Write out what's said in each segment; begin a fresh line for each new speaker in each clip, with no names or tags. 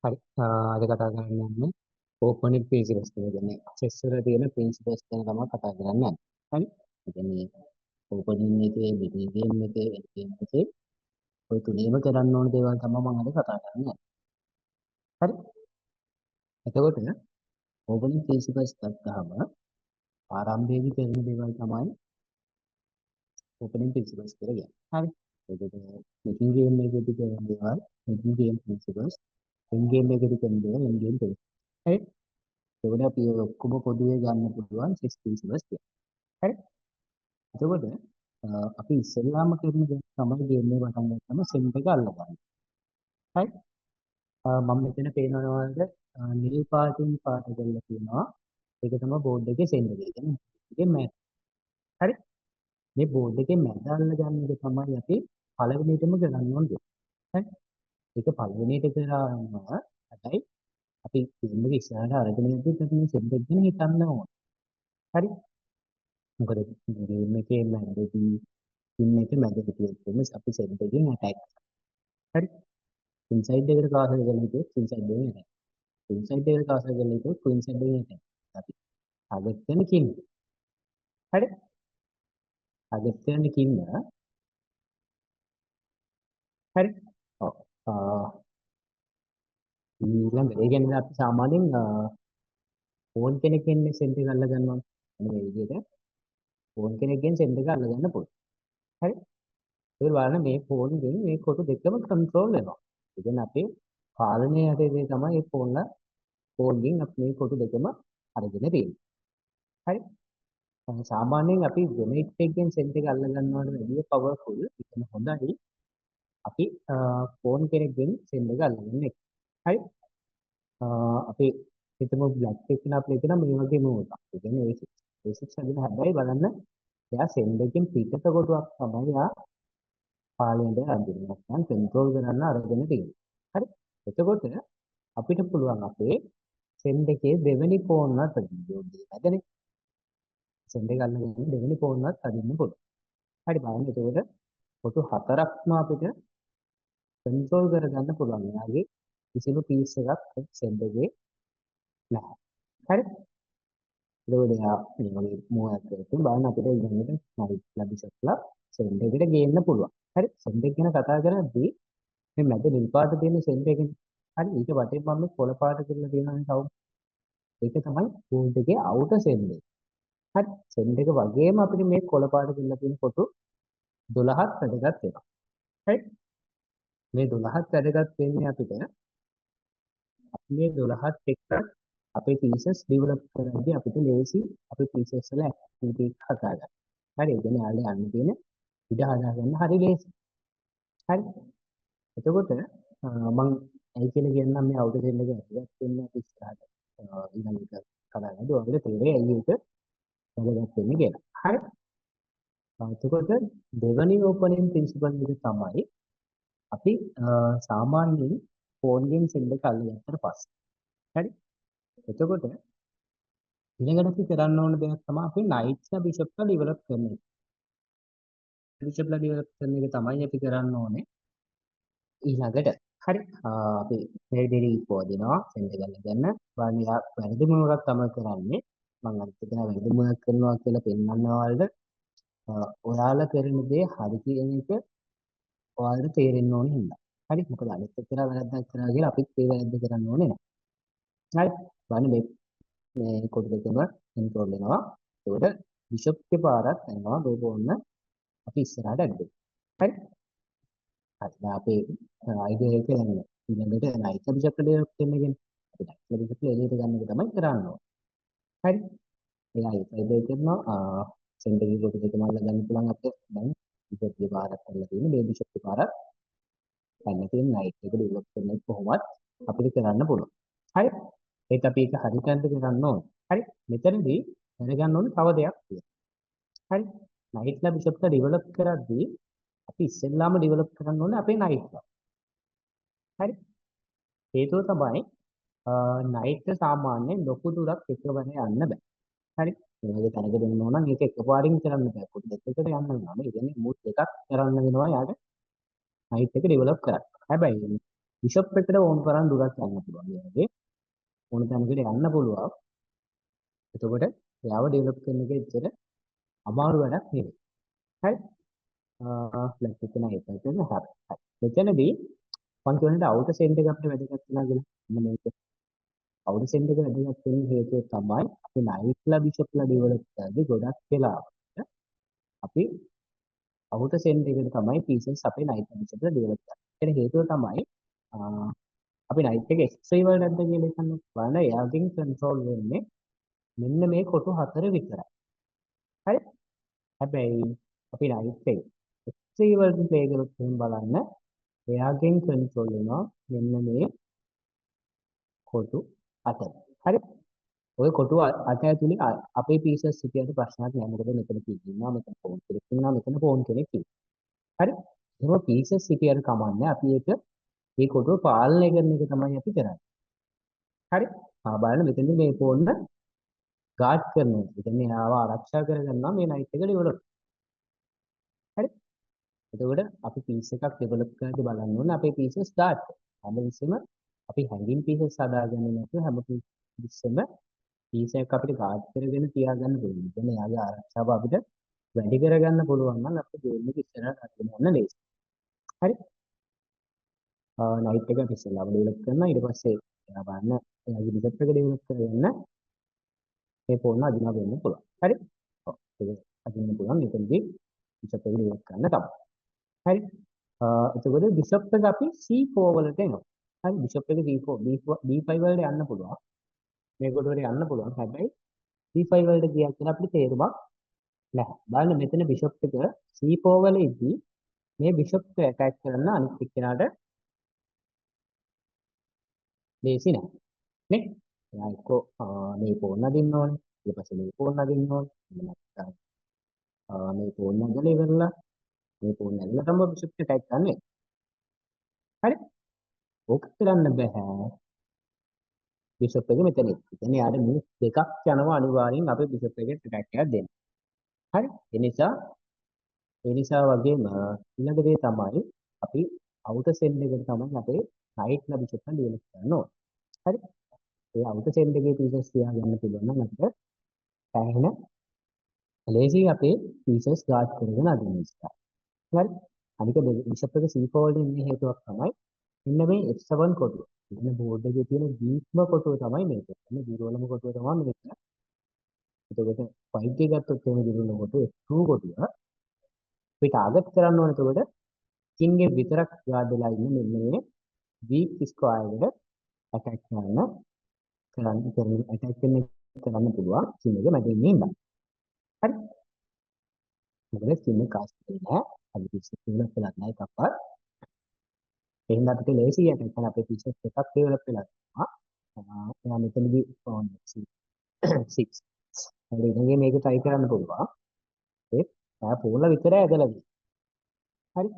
හරි. අද කතා කරන්න යන්නේ ඕපනින් ප්‍රින්සිපල්ස් කියන කියන්නේ චෙස් වල තියෙන ප්‍රින්සිපල්ස් ගැන තමයි කතා කරන්න යන්නේ. හරි. ඒ කියන්නේ ඕපනින් එකේ, බිගින් ගේම් එකේ, එන්ඩ් ගේම් එකේ ඔය තුනේම කරන්න ඕන දේවල් තමයි මම අද කතා කරන්න යන්නේ. හරි. එතකොට ඕපනින් ප්‍රින්සිපල්ස් ගත්තාම ආරම්භයේදී කරන දේවල් තමයි ඕපනින් ප්‍රින්සිපල්ස් කියලා කියන්නේ. හරි. එතකොට බිගින් ගේම් එකේදී කරන දේවල් බිගින් ගේම් ප්‍රින්සිපල්ස්, එන්ඩ් ගේම් එකේදී කරන දේවල් එන්ඩ් ගේම් ප්‍රින්සිපල්ස්. හරි. එතකොට අපි ඔය ඔක්කොම පොදුවේ ගන්න පුළුවන් 6 principles කියලා. හරි. එතකොට අපි ඉස්සෙල්ලාම කරන දේ තමයි ගේම් එක පටන් ගන්නම සෙන්ට් එක අල්ලගන්න. හරි. මම මෙතන පේනවද නිල් පාටින් පාට කරලා තියෙනවා. ඒක තමයි බෝඩ් එකේ සෙන්ට් එක. කියන්නේ ඒකේ මැද. හරි. මේ බෝඩ් එකේ මැද අල්ලගන්න එක තමයි අපි පළවෙනියටම කරන්න ඕනේ. හරි. ඒක පළවෙනියට කරාම හැබැයි අපි ගේම් එක ඉස්සරහට අරගෙන යද්දි අපි මේ සෙන්ට් එක ගැන හිතන්න ඕනේ. හරි. මොකද ගේම් එකේ මැදදී පින් එක මැදට තියෙන්නේ අපි සෙන්ට් එකෙන් ඇටැක්. හරි. ඉන්සයිඩ් එකට කාසර් කරලා හිටියොත් ඉන්සයිඩ් එකෙන් ඇටැක්. ඉන්සයිඩ් එකට කාසර් කරලා හිටියොත් ඉන්සයිඩ් එකෙන් ඇටැක්. අපි ටාගට් කරන කින්න. හරි. ටාගට් කරන කින්න. හරි. ඔව්. ඊළඟ ඒ කියන්නේ අපි සාමාන්‍යයෙන් ෆෝන් කෙනෙක්ගෙන් සෙන්ට් එක අල්ල ගන්නවා. මේ විදිහට ෆෝන් කෙනෙක්ගෙන් සෙන්ට් එක අල්ල ගන්න පුළුවන්. හරි. ඒක බලන්න මේ ෆෝන්ගෙන් මේ කොටු දෙකම කන්ට්‍රෝල් වෙනවා. ඒ කියන්නේ අපේ පාලනය යටතේ තමයි මේ ෆෝන්ගෙන් අපි මේ කොටු දෙකම අරගෙන තියෙන්නේ. හරි. සාමාන්‍යයෙන් අපි වෙන එකකින් සෙන්ට් එක අල්ල ගන්නවට වැඩිය පවර්ෆුල් ඉතින් හොඳයි අපි ෆෝන් කෙනෙක්ගෙන් සෙන්ට් එක අල්ලගෙන එක. හරි. අපි හිතමු බ්ලැක් එකකින් අපි හිතන මේ වගේ මොකක්. ඒ කියන්නේ ඒ6 හදන හැබැයි බලන්න එයා සෙන්ට් එකකින් පිටත කොටුවක් තමයි එයා පාලනයට අදින්න නැත්නම් කන්ට්‍රෝල් කරන්න අරගෙන තියෙන්නේ. හරි. එතකොට අපිට පුළුවන් අපේ සෙන්ඩ් එකේ දෙවෙනි ෆෝන්වත් අදින්න ඕනේ. නැදනේ. සෙන්ඩ් එක අල්ලගෙන දෙවෙනි ෆෝන්වත් අදින්න පුළුවන්. හරි බලන්න එතකොට කොටු හතරක්ම අපිට කන්ට්‍රෝල් කරගන්න පුළුවන්. එයාගේ කිසිම පීස් එකක් සෙන්ඩ් එකේ නැහැ. හරි. එතකොට එයා මේ වගේ මූවයක් කරද්දී බලන්න අපිට ඉගෙනගෙන නයිට් ලැබිසක්ලා සෙන්ඩ් එකට ගේන්න පුළුවන්. හරි. සෙන්ඩ් එක ගැන කතා කරද්දී මේ මැද නිල් පාට තියෙන සෙන්ට් එකනේ. හරි ඊට වටේ මම මේ කොළ පාට කරලා තියෙනවානේ තව. ඒක තමයි බෝඩ් එකේ අවුටර් සෙන්ට් එක. හරි සෙන්ට් එක වගේම අපිට මේ කොළ පාට කරලා තියෙන කොටු 12ක් වැඩගත් වෙනවා. හරි මේ 12ක් වැඩගත් වෙන්නේ අපිට අපි මේ 12ත් එක්ක අපේ පීසස් ඩෙවලොප් කරද්දී අපිට ලේසි අපේ පීසස් වල ඇක්ටිවිටි එක හදා ගන්න. හරි ඒ කියන්නේ යාළුවා යන්න තියෙන ඉඩ හදා ගන්න හරි ලේසි. හරි එතකොට මම ඇයි කියලා කියන්නම් මේ අවුටර් සෙල් එක වැදගත් වෙන්නේ අපි ඉස්සරහට ඊළඟ එක කතා කරද්දී ඔයාලට තේරෙයි ඇයි ඒක වැදගත් වෙන්නේ කියලා. හරි. එතකොට දෙවැනි ඕපනින් ප්‍රින්සිපල් එක තමයි අපි සාමාන්‍යයෙන් ෆෝන් ගේම් සෙල් එක අල්ලගත්තට පස්සේ. හරි. එතකොට ඊළඟට අපි කරන්න ඕන දෙයක් තමයි අපි නයිට්ස්ලා බිෂප්ලා ඩෙවලොප් කරන එක. බිෂප්ලා ඩෙවලොප් කරන එක තමයි අපි කරන්න ඕනේ. ඊළඟට හරි අපි මෙහෙදෙරි පොදිනවා සෙන්ඩ් එක ගන්න බලන්න යා වැරදි මොනවද තමයි කරන්නේ මම අනිත් එක වැරදි මොනවද කරනවා කියලා පෙන්වන්න ඔයාලට ඔයාලා කරන දේ හරි කියන එක ඔයාලට තේරෙන්න ඕනේ හින්දා හරි මොකද අනිත් එක්කලා වැරද්දක් කරා කියලා අපිත් ඒ වැරද්ද කරන්න ඕනේ නැහැ හරි බලන්න මේ කොටු දෙකම කන්ට්‍රෝල් වෙනවා ඒකට බිෂප්ගේ පාරක් යනවා බෝන්න අපි ඉස්සරහට ඇද්දේ හරි හරි දැන් අපේ අයිඩියා එක යන්නේ ඊළඟට නයිට් සබ්ජෙක්ට් ඩෙවලොප් කරන එකනේ අපි නයිට් සබ්ජෙක්ට් එළියට ගන්න එක තමයි කරන්න ඕනේ හරි එයා ඒක කරනවා සෙන්ටර් එක කොට දෙකම අල්ල ගන්න පුළුවන් අපිට දැන් ඉතින් පාරක් කරලා තියෙන බේබි ෂොප් පාරක් ගන්න තියෙන නයිට් එක ඩෙවලොප් කරන එක කොහොමවත් අපිට කරන්න පුළුවන් හරි ඒක අපි ඒක හරි තැනට කරන්න ඕනේ හරි මෙතනදී දැනගන්න ඕනේ තව දෙයක් තියෙනවා හරි නයිට්ලා බිෂොප්ලා ඩෙවලොප් කරද්දී අපි ඉස්සෙල්ලාම ඩෙවලොප් කරන්න ඕනේ අපේ නයිට්ලා හරි හේතුව තමයි නයිට් සාමාන්‍යයෙන් ලොකු දුරක් එකවර යන්න බෑ. හරි. මේ වගේ තැනක දෙන්න ඕන නම් ඒක එකපාරින් කරන්න බෑ. පොඩි දෙකකට යන්න වෙනවා. ඒ කියන්නේ මූඩ් දෙකක් කරන්න වෙනවා යාට නයිට් එක ඩෙවලොප් කරන්න. හැබැයි බිෂප් එකට ඕන තරම් දුරක් යන්න පුළුවන්. ඒ වගේ ඕන තැනකට යන්න පුළුවන්. එතකොට එයාව ඩෙවලොප් කරන එක ඇත්තට අමාරු වැඩක් නෙවෙයි. හරි. ලැප් එක නෑ ඒක හරි. මෙතනදී මම කියන්නේ අවුටර් සෙන්ටර් එක අපිට වැදගත් වෙනවා කියලා. මෙන්න මේක. අවුටර් සෙන්ටර් එක වැදගත් වෙන හේතුව තමයි අපි නයිට්ලා බිෂප්ලා ඩෙවලොප් කරද්දී ගොඩක් වෙලාවට අපි අවුටර් සෙන්ටර් එකට තමයි පීසස් අපේ නයිට්ලා බිෂප්ලා ඩෙවලොප් කරන්නේ. ඒකට හේතුව තමයි අපි නයිට් එක එක්ස්ට්‍රීම වල නැද්ද කියලා හිතන්න. බලන්න එයාගෙන් කන්ට්‍රෝල් වෙන්නේ මෙන්න මේ කොටු හතර විතරයි. හරි? හැබැයි අපි නයිට් එක එක්ස්ට්‍රීම වලට ප්ලේ කරොත් එහෙනම් බලන්න එයාගෙන් කන්ට්‍රෝල් වෙනවා මෙන්න මේ කොටු හතර. හරි? ඔය කොටු අට ඇතුලේ අපේ පීසස් සිටියට ප්‍රශ්නයක් නෑ. මොකද මෙතන තියෙනවා මෙතන ෆෝන් කෙනෙක් ඉන්නවා මෙතන ෆෝන් කෙනෙක් ඉන්නවා. හරි? එහෙනම් පීසස් සිටියට කමන්නේ අපි ඒක මේ කොටුව පාලනය කරන එක තමයි අපි කරන්නේ. හරි? බලන්න මෙතනදී මේ ෆෝන් ගාඩ් කරනවා. ඒ කියන්නේ ආව ආරක්ෂා කරගන්නවා මේ නයිට් එක ඩෙවලොප්. හරි? එතකොට අපි පීස් එකක් ඩෙවලොප් කරද්දී බලන්න ඕනේ අපේ පීසස් ගාඩ් කරනවා. හැම විස්සෙම අපි හැංගින් පීසස් හදාගන්නේ නැතුව හැම විස්සෙම පීස් එකක් අපිට ගාඩ් කරගෙන තියාගන්න පුළුවන්. ඒ කියන්නේ යාගේ ආරක්ෂාව අපිට වැඩි කරගන්න පුළුවන් නම් අපිට ගේම් එක ඉස්සරහට අරගෙන යන්න ලේසියි. හරි? නයිට් එක අපි ඉස්සෙල්ලාම ඩෙවලොප් කරනවා. ඊට පස්සේ එයා බලන්න එයාගේ ඩිසප් එක ඩෙවලොප් කරගන්න මේ ෆෝන් අදිනවා වෙන්න පුළුවන්. හරි? ඔව්. ඒක අදින්න පුළුවන්. මෙතනදී ඩිසප් එක ඩෙවලොප් කරන්න තමයි. හරි? එතකොට බිෂප් එක අපි C4 වලට එනවා. හරි බිෂප් එක C4 B5 වලට යන්න පුළුවන්. මේ කොටුවට යන්න පුළුවන්. හැබැයි C5 වලට ගියා කියලා අපිට තේරුමක් නැහැ. බලන්න මෙතන බිෂප් එක C4 වල ඉදී මේ බිෂප් එක ඇටැක් කරන්න අනිත් එක්කෙනාට ලේසි නෑ. නේ? එයා එක්කෝ මේ ෆෝන් අදින්න ඕනේ. ඊට පස්සේ මේ ෆෝන් අදින්න ඕනේ. එහෙම නැත්නම් මේ ෆෝන් අදලා ඉවරලා මේ ෆෝන් ඇදලා තමයි බිෂප් එක ඇටැක් කරන්නේ. හරි? ඕක කරන්න බෑ. බිෂප් එක මෙතන. ඒ කියන්නේ යාට මිනිස් දෙකක් යනවා අනිවාර්යෙන් අපේ බිෂප් එකට ඇටැක් එකක් දෙන්න. හරි? ඒ නිසා වගේම ඊළඟ දේ තමයි අපි අවුටර් සෙල් එකට තමයි අපේ නයිට් ලා බිෂප් එක ඩෙවලොප් කරන්න ඕනේ. හරි? ඒ අවුටර් සෙල් එකේ පීසස් තියාගන්න පුළුවන් නම් අපිට පැහැෙන ලේසි අපේ පීසස් ගාඩ් කරගෙන අදින්න ඉස්සරහ. හරි? අනික බිෂප් එක C4 වලට ඉන්න හේතුවක් තමයි මෙන්න මේ F7 කොටුව. ඉතින් බෝඩ් එකේ තියෙන දීප්ම කොටුව තමයි මේක. මේ දිරවලම කොටුව තමයි මේක. එතකොට 5K ගත්තොත් එහෙම දිරවල කොටුව F2 කොටුව අපි ටාගට් කරන්න ඕනේ. එතකොට කින් එක විතරක් ගාඩ් වෙලා ඉන්න මෙන්න මේ weak square එකට ඇටැක් කරන්න පුළුවන් කින් එක මැදින් ඉන්න. හරි? මොකද කින් එක කාස්ට් වෙන්නේ නැහැ. අපි පිස්සු ඩෙවලොප් වෙලා නැහැ එකක්වත්. එහෙනම් අපිට ලේසි ඇටැක් කරන අපේ පීසස් එකක් ඩෙවලොප් වෙලා තියෙනවා. එයා මෙතනදී ෆෝන් 6 හරි ඉතින් මේක try කරන්න පුළුවන්. ඒ ෆෝන් විතරයි ඇදලා තියෙන්නේ. හරි?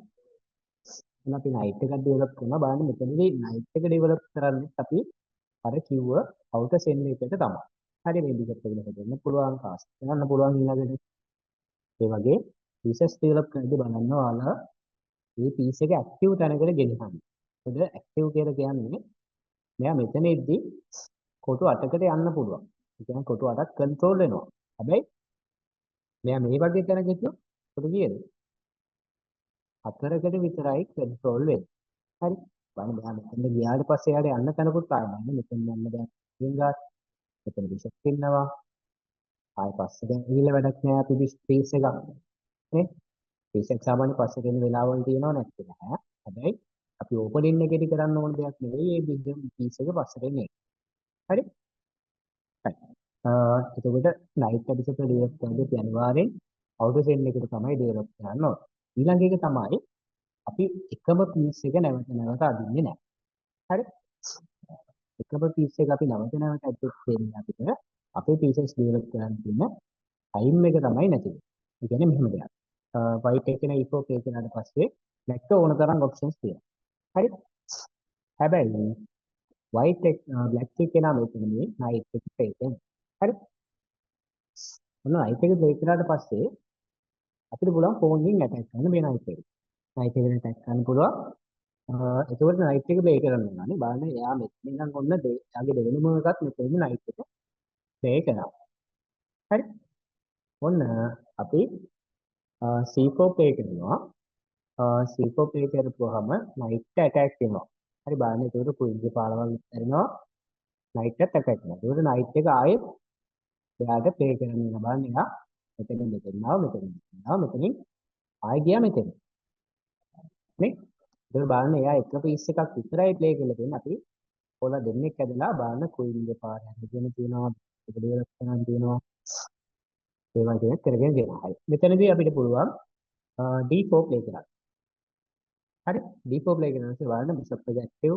එහෙනම් අපි නයිට් එකක් ඩෙවලොප් කරනවා. බලන්න මෙතනදී නයිට් එක ඩෙවලොප් කරන්නේ අපි අර කිව්ව අවුටර් සෙල් එකට තමයි. හරි මේ ඩිසප් එක දෙන්න පුළුවන් කාස්ට් කරන්න පුළුවන් ඊළඟට. ඒ වගේ පීසස් ඩෙවලොප් කරද්දී බලන්න ඔයාලා මේ පීස් එක ඇක්ටිව් තැනකට ගෙනියන්න. මොකද ඇක්ටිව් කියලා කියන්නේ මෙයා මෙතන ඉද්දි කොටු 8කට යන්න පුළුවන්. ඒ කියන්නේ කොටු 8ක් කන්ට්‍රෝල් වෙනවා. හැබැයි මෙයා මේ වගේ තැනක ඉතින් කොටු කීයද? 4කට විතරයි කන්ට්‍රෝල් වෙන්නේ. හරි. බලන්න මෙයා මෙතන ගියාට පස්සේ යාට යන්න තැනකුත් ආයෙ නැහැ. මෙතන යන්න දැන් රින්ගාත් මෙතන බිෂප් ඉන්නවා. ආයෙ පස්සේ දැන් ගිහිල්ලා වැඩක් නැහැ අපි ස්පේස් එකක්. නේ? ස්පේස් එක සාමාන්‍ය පස්සේ දෙන වෙලාවල් තියෙනව නැත්නම් නැහැ. හැබැයි අපි ඕපනින් එකේදී කරන්න ඕන දෙයක් නෙවෙයි මේ බිග් පීස් එක පස්සේ දෙන්නේ. හරි? හරි. එතකොට නයිට් බිෂප් එක ඩෙවලොප් කරද්දී අනිවාර්යෙන් අවුටර් සෙල් එකට තමයි ඩෙවලොප් කරන්න ඕනේ. ඊළඟ එක තමයි අපි එකම පීස් එක නැවත නැවත අදින්නේ නැහැ. හරි? එකම පීස් එක අපි නැවත නැවත ඇද්දොත් වෙන්නේ අපිට අපේ පීසස් ඩෙවලොප් කරන්න තියෙන ටයිම් එක තමයි නැති වෙන්නේ. ඒ කියන්නේ මෙහෙම දෙයක්. white එක නේ epoch එක කෙනාට පස්සේ black ඕන තරම් options තියෙනවා. හරි? හැබැයි white එක black එක කෙනා මෙතනදී night එක play කරනවා. හරි? ඔන්න night එක play කරාට පස්සේ අපිට පුළුවන් phone එකෙන් attack කරන්න මේ night එක. night එකෙන් attack කරන්න පුළුවන්. එතකොට නයිට් එක ප්ලේ කරන්න ඕනනේ. බලන්න එයා මෙතන ඉඳන් ඔන්න එයාගේ දෙවෙනි මූව එකත් මෙතන නයිට් එක ප්ලේ කරනවා. හරි. ඔන්න අපි C4 ප්ලේ කරනවා. C4 ප්ලේ කරපුවාම නයිට් ඇටැක් වෙනවා. හරි බලන්න එතකොට කුයින්ගේ පාලවල් කරනවා. නයිට් එකත් ඇටැක් වෙනවා. එතකොට නයිට් එක ආයෙත් එයාට ප්ලේ කරන්න වෙනවා. බලන්න එයා මෙතනින් මෙතෙන් ආව මෙතනින් ආයෙ ගියා මෙතෙන්. නේ? ඒක බලන්න එයා එක පීස් එකක් විතරයි ප්ලේ කරලා තියෙන්නේ. අපි ඔයාලා දෙන්නෙක් ඇදලා බලන්න කුයින්ගේ පාර හැදගෙන තියෙනවා. ඒක ඩෙවලොප් කරන්න තියෙනවා. ඒ වගේ කරගෙන යනවා. හරි. මෙතනදී අපිට පුළුවන් D4 ප්ලේ කරන්න. හරි. D4 ප්ලේ කරන ඉස්සෙල්ලා බලන්න බිෂප් එක ඇක්ටිව්.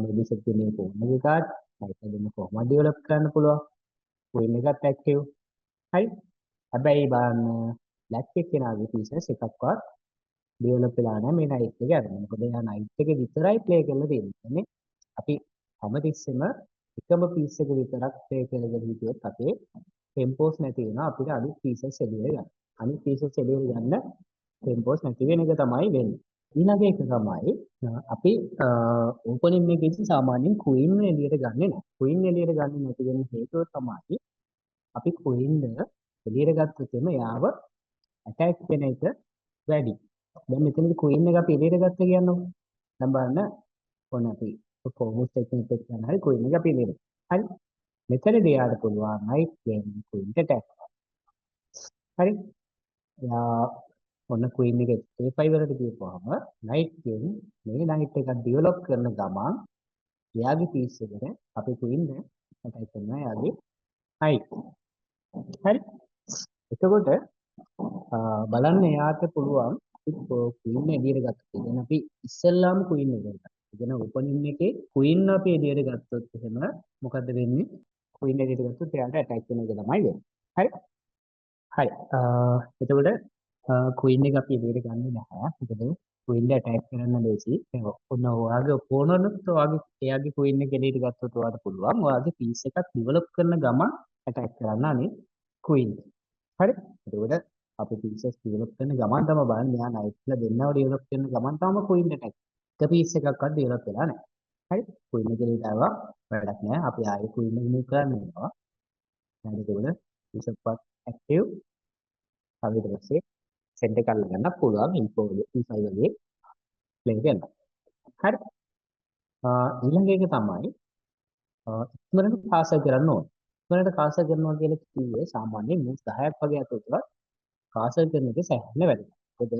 මේ බිෂප් එකේ පෝන් එක කාඩ් හයිට් එකෙන් කොහොමද ඩෙවලොප් කරන්න පුළුවන්. කුයින් එකත් ඇක්ටිව්. හරි. හැබැයි බලන්න බ්ලැක් එක කෙනාගේ පීසස් එකක්වත් ඩෙවලොප් වෙලා නැහැ මේ නයිට් එක අරගෙන. මොකද එයා නයිට් එක විතරයි ප්ලේ කරලා තියෙන්නේ. අපි හැමතිස්සෙම එකම පීස් එක විතරක් ප්ලේ කරගෙන හිටියොත් අපේ ටෙම්පෝස් නැති වෙනවා. අපිට අනිත් පීසස් එළියට ගන්න. අනිත් පීසස් එළියට ගන්න ටෙම්පෝස් නැති වෙන එක තමයි වෙන්නේ. ඊළඟ එක තමයි අපි ඕපනින් එකේදී සාමාන්‍යයෙන් ක්වීන් එළියට ගන්නෙ නැහැ. ක්වීන් එළියට ගන්න නැති වෙන හේතුව තමයි අපි ක්වීන් එළියට ගත්තොත් එයාව ඇටැක් වෙන එක වැඩි. දැන් මෙතනදී ක්වීන් එක අපි එළියට ගත්ත කියන්නකො. දැන් බලන්න ඔන්න අපි කොහොමද ටෙක්නික් එක කරන හරි ක්වීන් එක අපි එළියට. හරි. මෙතනදී යාට පුළුවන් නයිට් ගේම් ක්වීන්ට ඇටැක්. හරි. එයා ඔන්න ක්වීන් එක A5 වලට ගියපුවාම නයිට් ගේම් මේ නයිට් එක ඩෙවලොප් කරන ගමන් එයාගේ පීස් එකට අපි ක්වීන් ඇටැක් කරනවා එයාගේ නයිට්. හරි. එතකොට බලන්න එයාට පුළුවන් ක්වීන් එළියට ගත්තා. ඉතින් අපි ඉස්සෙල්ලාම ක්වීන් එළියට ගත්තා. ඉතින් ඕපනින් එකේ ක්වීන් අපි එළියට ගත්තොත් එහෙම මොකද්ද වෙන්නේ? ක්වීන් එළියට ගත්තොත් එයාට ඇටැක් වෙන එක තමයි වෙන්නේ. හරි. හරි. එතකොට ක්වීන් එක අපි එළියට ගන්නේ නැහැ. මොකද ක්වීන් එක ඇටැක් කරන්න ලේසි. ඔන්න ඔයාගේ ඔපෝනන්ට් ඔයාගේ එයාගේ ක්වීන් එක එළියට ගත්තොත් ඔයාට පුළුවන් ඔයාගේ පීස් එකක් ඩෙවලොප් කරන ගමන් ඇටැක් කරන්න අනේ ක්වීන්. හරි. එතකොට අපි පීසස් ඩෙවලොප් කරන ගමන් තමයි බලන්නේ මෙයා නයිට්ලා දෙන්නව ඩෙවලොප් කරන ගමන් තමයි ක්වීන් එක ඇටැක්. එක පීස් එකක්වත් ඩෙවලොප් වෙලා නැහැ. හරි. ක්වීන් එක එළියට ආවා වැඩක් නැහැ. අපි ආයෙ ක්වීන් එක මූව් කරන්න වෙනවා. හරි. එතකොට බිෂප්වත් ඇක්ටිව්. අපි ඊට පස්සේ සෙන්ටර් එක අල්ලගන්න පුළුවන් E4 E5 වගේ ප්ලේ කරන්න. හරි. ඊළඟ එක තමයි ඉක්මනට කාසර් කරන්න ඕනේ. ඉක්මනට කාසර් කරනවා කියලා කිව්වේ සාමාන්‍යයෙන් මූව් 10ක් වගේ අතට කාසර් කරන එක සෑහෙන වැඩක්. මොකද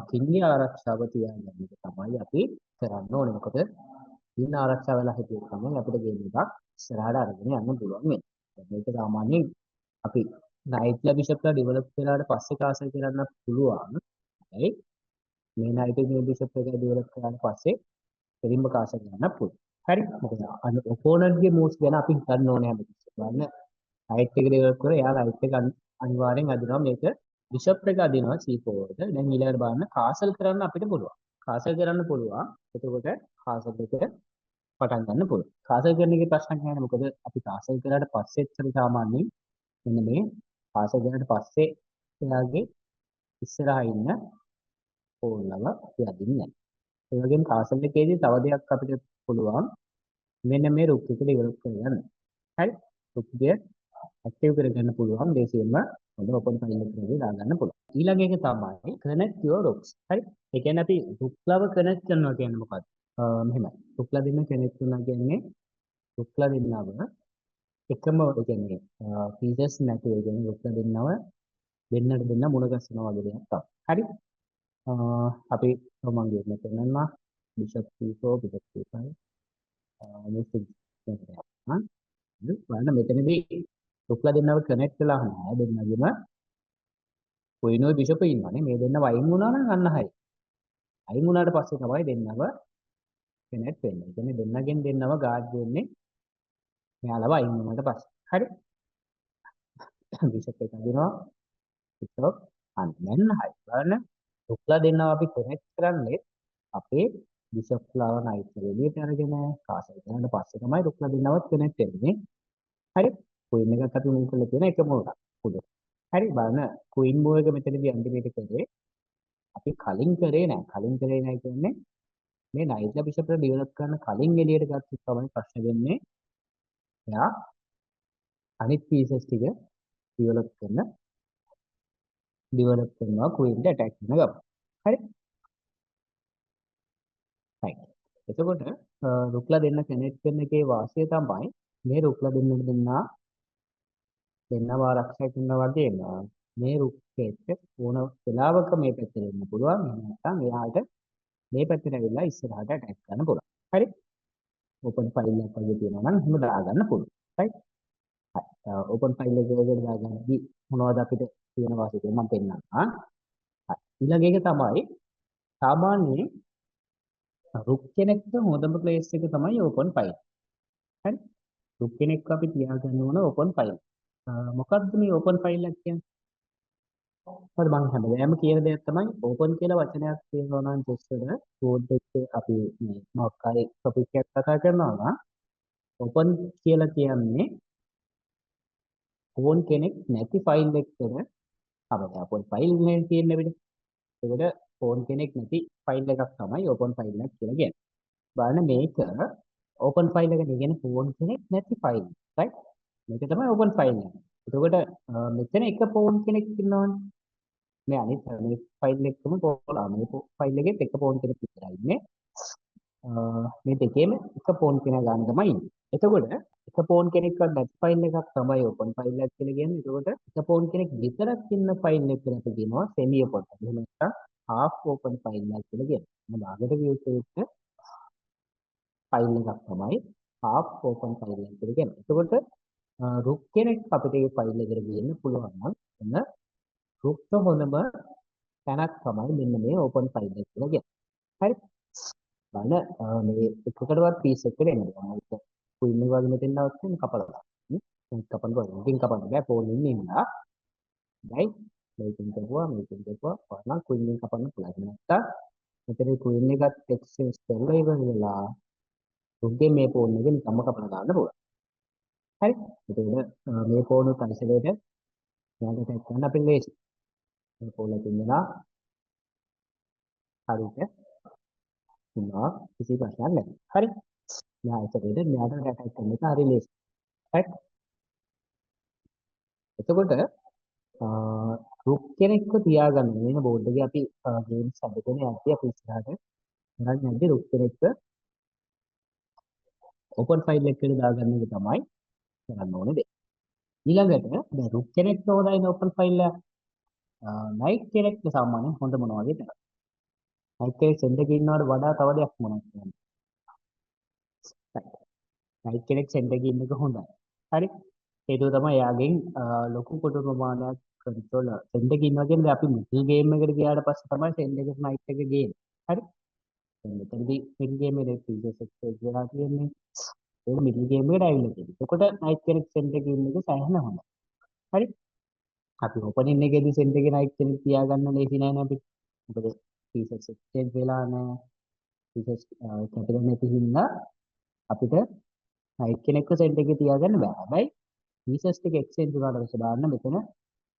කින්ගේ ආරක්ෂාව තියාගන්න එක තමයි අපි කරන්න ඕනේ. මොකද කින් ආරක්ෂා වෙලා හිටියොත් තමයි අපිට ගේම් එකක් ඉස්සරහට අරගෙන යන්න පුළුවන් වෙන්නේ. මේක සාමාන්‍යයෙන් අපි නයිට්ලා බිෂප්ලා ඩෙවලොප් කරලාට පස්සේ කාසර් කරන්න පුළුවන්. හරි. මේ නයිට් එකේ බිෂප් එක ඩෙවලොප් කරාට පස්සේ කෙලින්ම කාසර් කරන්න පුළුවන්. හරි. මොකද ඔපෝනන්ට්ගේ මූව්ස් ගැන අපි හිතන්න ඕනේ හැමතිස්සෙම. බලන්න නයිට් එක ඩෙවලොප් කරලා එයා නයිට් එක අනිවාර්යෙන් අදිනවා මේක බිෂප් එක අදිනවා C4 එකට. දැන් ඊළඟට බලන්න කාසල් කරන්න අපිට පුළුවන්. කාසල් කරන්න පුළුවන්. එතකොට කාසල් එක පටන් ගන්න පුළුවන්. කාසල් කරන එකේ ප්‍රශ්නයක් නැහැ. මොකද අපි කාසල් කරාට පස්සෙත් සාමාන්‍යයෙන් මෙන්න මේ කාසල් කරාට පස්සේ එයාගේ ඉස්සරහා ඉන්න පෝල්ලව අපි අදින්නේ නැහැ. ඒ වගේම කාසල් එකේදී තව දෙයක් අපිට පුළුවන් මෙන්න මේ රුක් එක ඩෙවලොප් කරගන්න. හරි. රුක් එක ඇක්ටිව් කරගන්න පුළුවන් දේශයෙන්ම හොඳ ඔපන් ෆයිල් එකකදී දාගන්න පුළුවන්. ඊළඟ එක තමයි connect your rooks. හරි. ඒ කියන්නේ අපි රුක්ලව connect කරනවා කියන්නේ මොකක්ද? මෙහෙමයි. රුක්ලා දෙන්න connect කරනවා කියන්නේ රුක්ලා දෙන්නව එකම ඒ කියන්නේ features නැතුව ඒ කියන්නේ රුක්ලා දෙන්නව දෙන්නට දෙන්න මුණ ගැසෙනවා වගේ දෙයක් තමයි. හරි. අපි මම කියන්නේ කරනවා bishop c4 bishop c5 මේ බලන්න මෙතනදී රුක්ලා දෙන්නව කනෙක්ට් වෙලා නැහැ දෙන්නගෙම කොයිනෝ බිෂප් ඉන්නවනේ මේ දෙන්න වයින් වුණා නම් අන්න හරි අයින් වුණාට පස්සේ තමයි දෙන්නව කනෙක්ට් වෙන්නේ. ඒ කියන්නේ දෙන්නගෙන් දෙන්නව ගාඩ් වෙන්නේ මෙයාලව අයින් වුණාට පස්සේ. හරි. බිෂප් එක අදිනවා බිෂප් අන්න හරි. බලන්න රුක්ලා දෙන්නව අපි කනෙක්ට් කරන්නේ අපේ බිෂප්ලාව නයිට් එළියට අරගෙන කාසල් කරනට පස්සේ තමයි රුක්ලා දෙන්නවත් කනෙක්ට් වෙන්නේ. හරි. ක්වීන් එකත් අපි මූව් කරලා තියෙන එකම උඩ. හරි බලන්න ක්වීන් මූව් එක මෙතනදී අන්තිමේට කරේ අපි කලින් කරේ නැහැ. කලින් කරේ නැහැ කියන්නේ මේ නයිජර් බිෂප්ට ඩිවෙලොප් කරන්න කලින් එළියට ගත්ත තමයි ප්‍රශ්න වෙන්නේ. එයා අනිත් පීසස් ටික ඩිවෙලොප් කරනවා ක්වීන්ට ඇටැක් කරන ගමන්. හරි. right. එතකොට රුක්ලා දෙන්න කනෙක්ට් කරන එකේ වාසිය තමයි මේ රුක්ලා දෙන්නව ආරක්ෂා කරනවා වගේම මේ රුක්කෙට ඕන වෙලාවක මේ පැත්තට එන්න පුළුවන්. එහෙම නැත්නම් එයාට මේ පැත්තට ඇවිල්ලා ඉස්සරහට ඇටැක් කරන්න පුළුවන්. හරි. ඕපන් ෆයිල් එකක් වගේ තියෙනවා නම් එහෙම දාගන්න පුළුවන්. right. ඕපන් ෆයිල් එකකට දාගන්නදී මොනවද අපිට තියෙන වාසිය මම පෙන්නන්නම්. හරි. ඊළඟ එක තමයි සාමාන්‍යයෙන් රුක් කෙනෙක්ට හොඳම ප්ලේස් එක තමයි ඕපන් ෆයිල්. හරි. රුක් කෙනෙක් අපි තියාගන්න ඕන ඕපන් ෆයිල්. මොකක්ද මේ ඕපන් ෆයිල් එක කියන්නේ? හරි මම හැමදාම කියන දෙයක් තමයි ඕපන් කියලා වචනයක් තියෙනවා නම් ජස්ට් එක කෝඩ් එකේ අපි මේ මොකක් හරි ටොපික් එකක් කතා කරනවා නම් ඕපන් කියලා කියන්නේ ඕන් කෙනෙක් නැති ෆයිල් එකකට අපිට ඕපන් ෆයිල් නේ තියෙන්නේ අපිට. ඒකට ඕන් කෙනෙක් නැති ෆයිල් එකක් තමයි ඕපන් ෆයිල් එක කියලා කියන්නේ. බලන්න මේක ඕපන් ෆයිල් එක කියන්නේ ඕන් කෙනෙක් නැති ෆයිල්. right? මේක තමයි ඕපන් ෆයිල් එක. එතකොට මෙතන එක ෆෝන් කෙනෙක් ඉන්නවනේ. මේ අනිත් මේ ෆයිල් එකම පොලා මේ ෆයිල් එකෙත් එක ෆෝන් කෙනෙක් විතරයි ඉන්නේ. මේ දෙකේම එක ෆෝන් කෙනා ගන්න තමයි ඉන්නේ. එතකොට එක ෆෝන් කෙනෙක්වත් නැති ෆයිල් එකක් තමයි ඕපන් ෆයිල් එක කියලා කියන්නේ. එතකොට එක ෆෝන් කෙනෙක් විතරක් ඉන්න ෆයිල් එක කියලා අපි කියනවා සෙමි ඕපන්. එහෙම නැත්නම් half open ෆයිල් එකක් කියලා කියනවා. මම ආගට කියුත් ෆයිල් එකක් තමයි half open ෆයිල් එක කියලා කියන්නේ. එතකොට රුක් කෙනෙක් අපිට මේ ෆයිල් එකට ගේන්න පුළුවන් නම් එන්න රුක්ට හොඳම තැනක් තමයි මෙන්න මේ ඕපන් ෆයිල් එක කියලා කියන්නේ. හරි. බලන්න මේ එකකටවත් පීස් එකකට එන්නේ. මම කුයින් එක වගේ මෙතෙන් නවත්තන්න කපලා දාන්න. මේක කපන්න බෑ ෆෝන් එකේ ඉන්නා. right? මේකෙන් කරුවා බලන්න කුයින් එක කපන්න පුළුවන්. නැත්තම් මෙතන කුයින් එකත් එක්ස්චේන්ජ් කරලා ඉවරලා රුක්ගේ මේ ෆෝන් එකෙන් තම කපලා දාන්න පුළුවන්. හරි. එතකොට මේ ෆෝන් එක කන්සලේට යාට ටැග් කරන්න අපි ලේසි. මේ ෆෝන් එකෙන් ඉඳලා හරියට ඉන්නවා කිසි ප්‍රශ්නයක් නැහැ. හරි. යාට ටැග් කරන්න එක හරි ලේසි. right? එතකොට රුක් කෙනෙක්ව තියාගන්න වෙන බෝඩ් එකේ අපි ගේම්ස් හදගෙන යද්දී අපි ඉස්සරහට කරන්නේ නැද්ද රුක් කෙනෙක්ව ඕපන් ෆයිල් එකකට දාගන්න එක තමයි කරන්න ඕනේ දේ. ඊළඟට දැන් රුක් කෙනෙක්ව හොදාගෙන ඕපන් ෆයිල් එක නයිට් කෙනෙක්ට සාමාන්‍යයෙන් හොඳ මොනවා වගේ තමයි. නයිට් කෙනෙක් සෙන්ඩ් එකේ ඉන්නවට වඩා තව දෙයක් මොනවද කියන්නේ. නයිට් කෙනෙක් සෙන්ඩ් එකේ ඉන්න එක හොඳයි. හරි. හේතුව තමයි එයාගෙන් ලොකු කොට ප්‍රමාණයක් කන්ට්‍රෝල් සෙන්ඩ් එකේ ඉන්නවා කියන්නේ අපි මිඩල් ගේම් එකට ගියාට පස්සේ තමයි සෙන්ඩ් එකට නයිට් එක ගේන්නේ. හරි. දැන් මෙතනදී මිඩල් ගේම් එකේ ෆීචර්ස් එක්ක වෙලා තියෙන්නේ. ඒක මිඩල් ගේම් එකට ඇවිල්ලා තියෙන්නේ. එතකොට නයිට් කෙනෙක් සෙන්ඩ් එකේ ඉන්න එක සෑහෙන හොඳයි. හරි. අපි ඕපනින් එකේදී සෙන්ඩ් එකේ නයිට් කෙනෙක් තියාගන්න ලේසි නෑ නේ අපිට. මොකද ෆීචර්ස් එක්ස්චේන්ජ් වෙලා නෑ. ෆීචර්ස් කැපිටල් නැති හින්දා අපිට නයිට් කෙනෙක්ව සෙන්ඩ් එකේ තියාගන්න බෑ. හැබැයි ෆීචර්ස් ටික එක්ස්චේන්ජ් වුණාට පස්සේ බලන්න මෙතන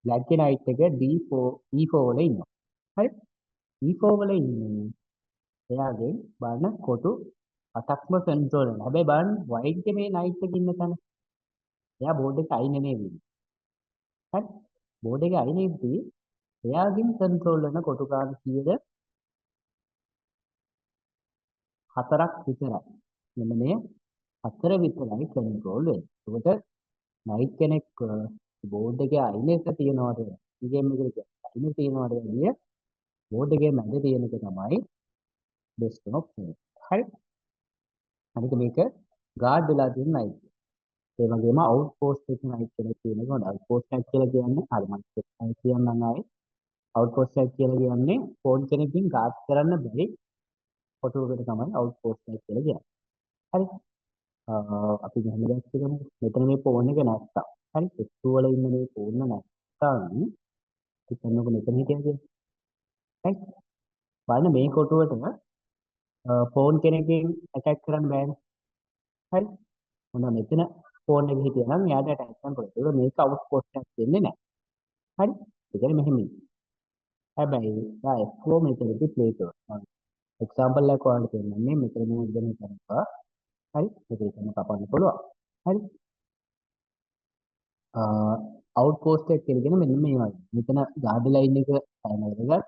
බ්ලැක් නයිට් එක D4 E4 වල ඉන්නවා. හරි. E4 වල ඉන්නේ එයාගෙන් බලන්න කොටු 8ක්ම කන්ට්‍රෝල් වෙනවා. හැබැයි බලන්න වයිට් මේ නයිට් එක ඉන්න තැන එයා බෝඩ් එක අයිනේ නෙවෙයි. හරි. බෝඩ් එක අයිනේදී එයාගෙන් කන්ට්‍රෝල් වෙන කොටු කාර්ය කීයද? 4ක් විතරයි. මෙන්න මේ 4 විතරයි කන්ට්‍රෝල් වෙන්නේ. ඒකට නයිට් කෙනෙක් බෝඩ් එකේ අයිනේ එක තියනවාද? ගේම් එකේ අයිනේ තියනවාද කියන්නේ බෝඩ් එකේ මැද තියෙන එක තමයි බෙස්ට් ඔප්ෂන්. හරි. අනික මේක ගාඩ් වෙලා තියෙන නයිට්. ඒ වගේම අවුට්පෝස්ට් එක නයිට් කෙනෙක් තියෙන එක හොඳයි. අවුට්පෝස්ට් එක කියලා කියන්නේ හරි මම කියන්නම් ආයේ අවුට්පෝස්ට් එක කියලා කියන්නේ ෆෝන් කෙනකින් ගාඩ් කරන්න බැරි කොටුවකට තමයි අවුට්පෝස්ට් එක කියලා කියන්නේ. හරි. අපි මෙහෙම දෙයක් කියමු. මෙතන මේ ෆෝන් එක නැත්තම්. හරි. F2 වල ඉන්න මේ ෆෝන් නැත්තම් හිතන්නකො මෙතන හිටියද කියලා. right? බලන්න මේ කොටුවට ෆෝන් කෙනකින් ඇටැක් කරන්න බෑනේ. හරි. මොනවා මෙතන ෆෝන් එක හිටියා නම් එයාට ඇටැක් කරන්න පුළුවන්. ඒක මේක අවුට්පෝස්ට් එකක් දෙන්නේ නැහැ. හරි. ඒ කියන්නේ මෙහෙම. හැබැයි ආ F4 මෙතනදී ප්ලේ කරනවා. එක්සාම්පල් එකක් ඔයාලට දෙන්නන්නේ මෙතන මේ ඉගෙන ගන්නවා. හරි. මේක එතන කපන්න පුළුවන්. හරි. අවුට්පෝස්ට් එක කියලා කියන මෙන්න මේ වගේ. මෙතන ගාඩ ලයින් එක පැනනකොට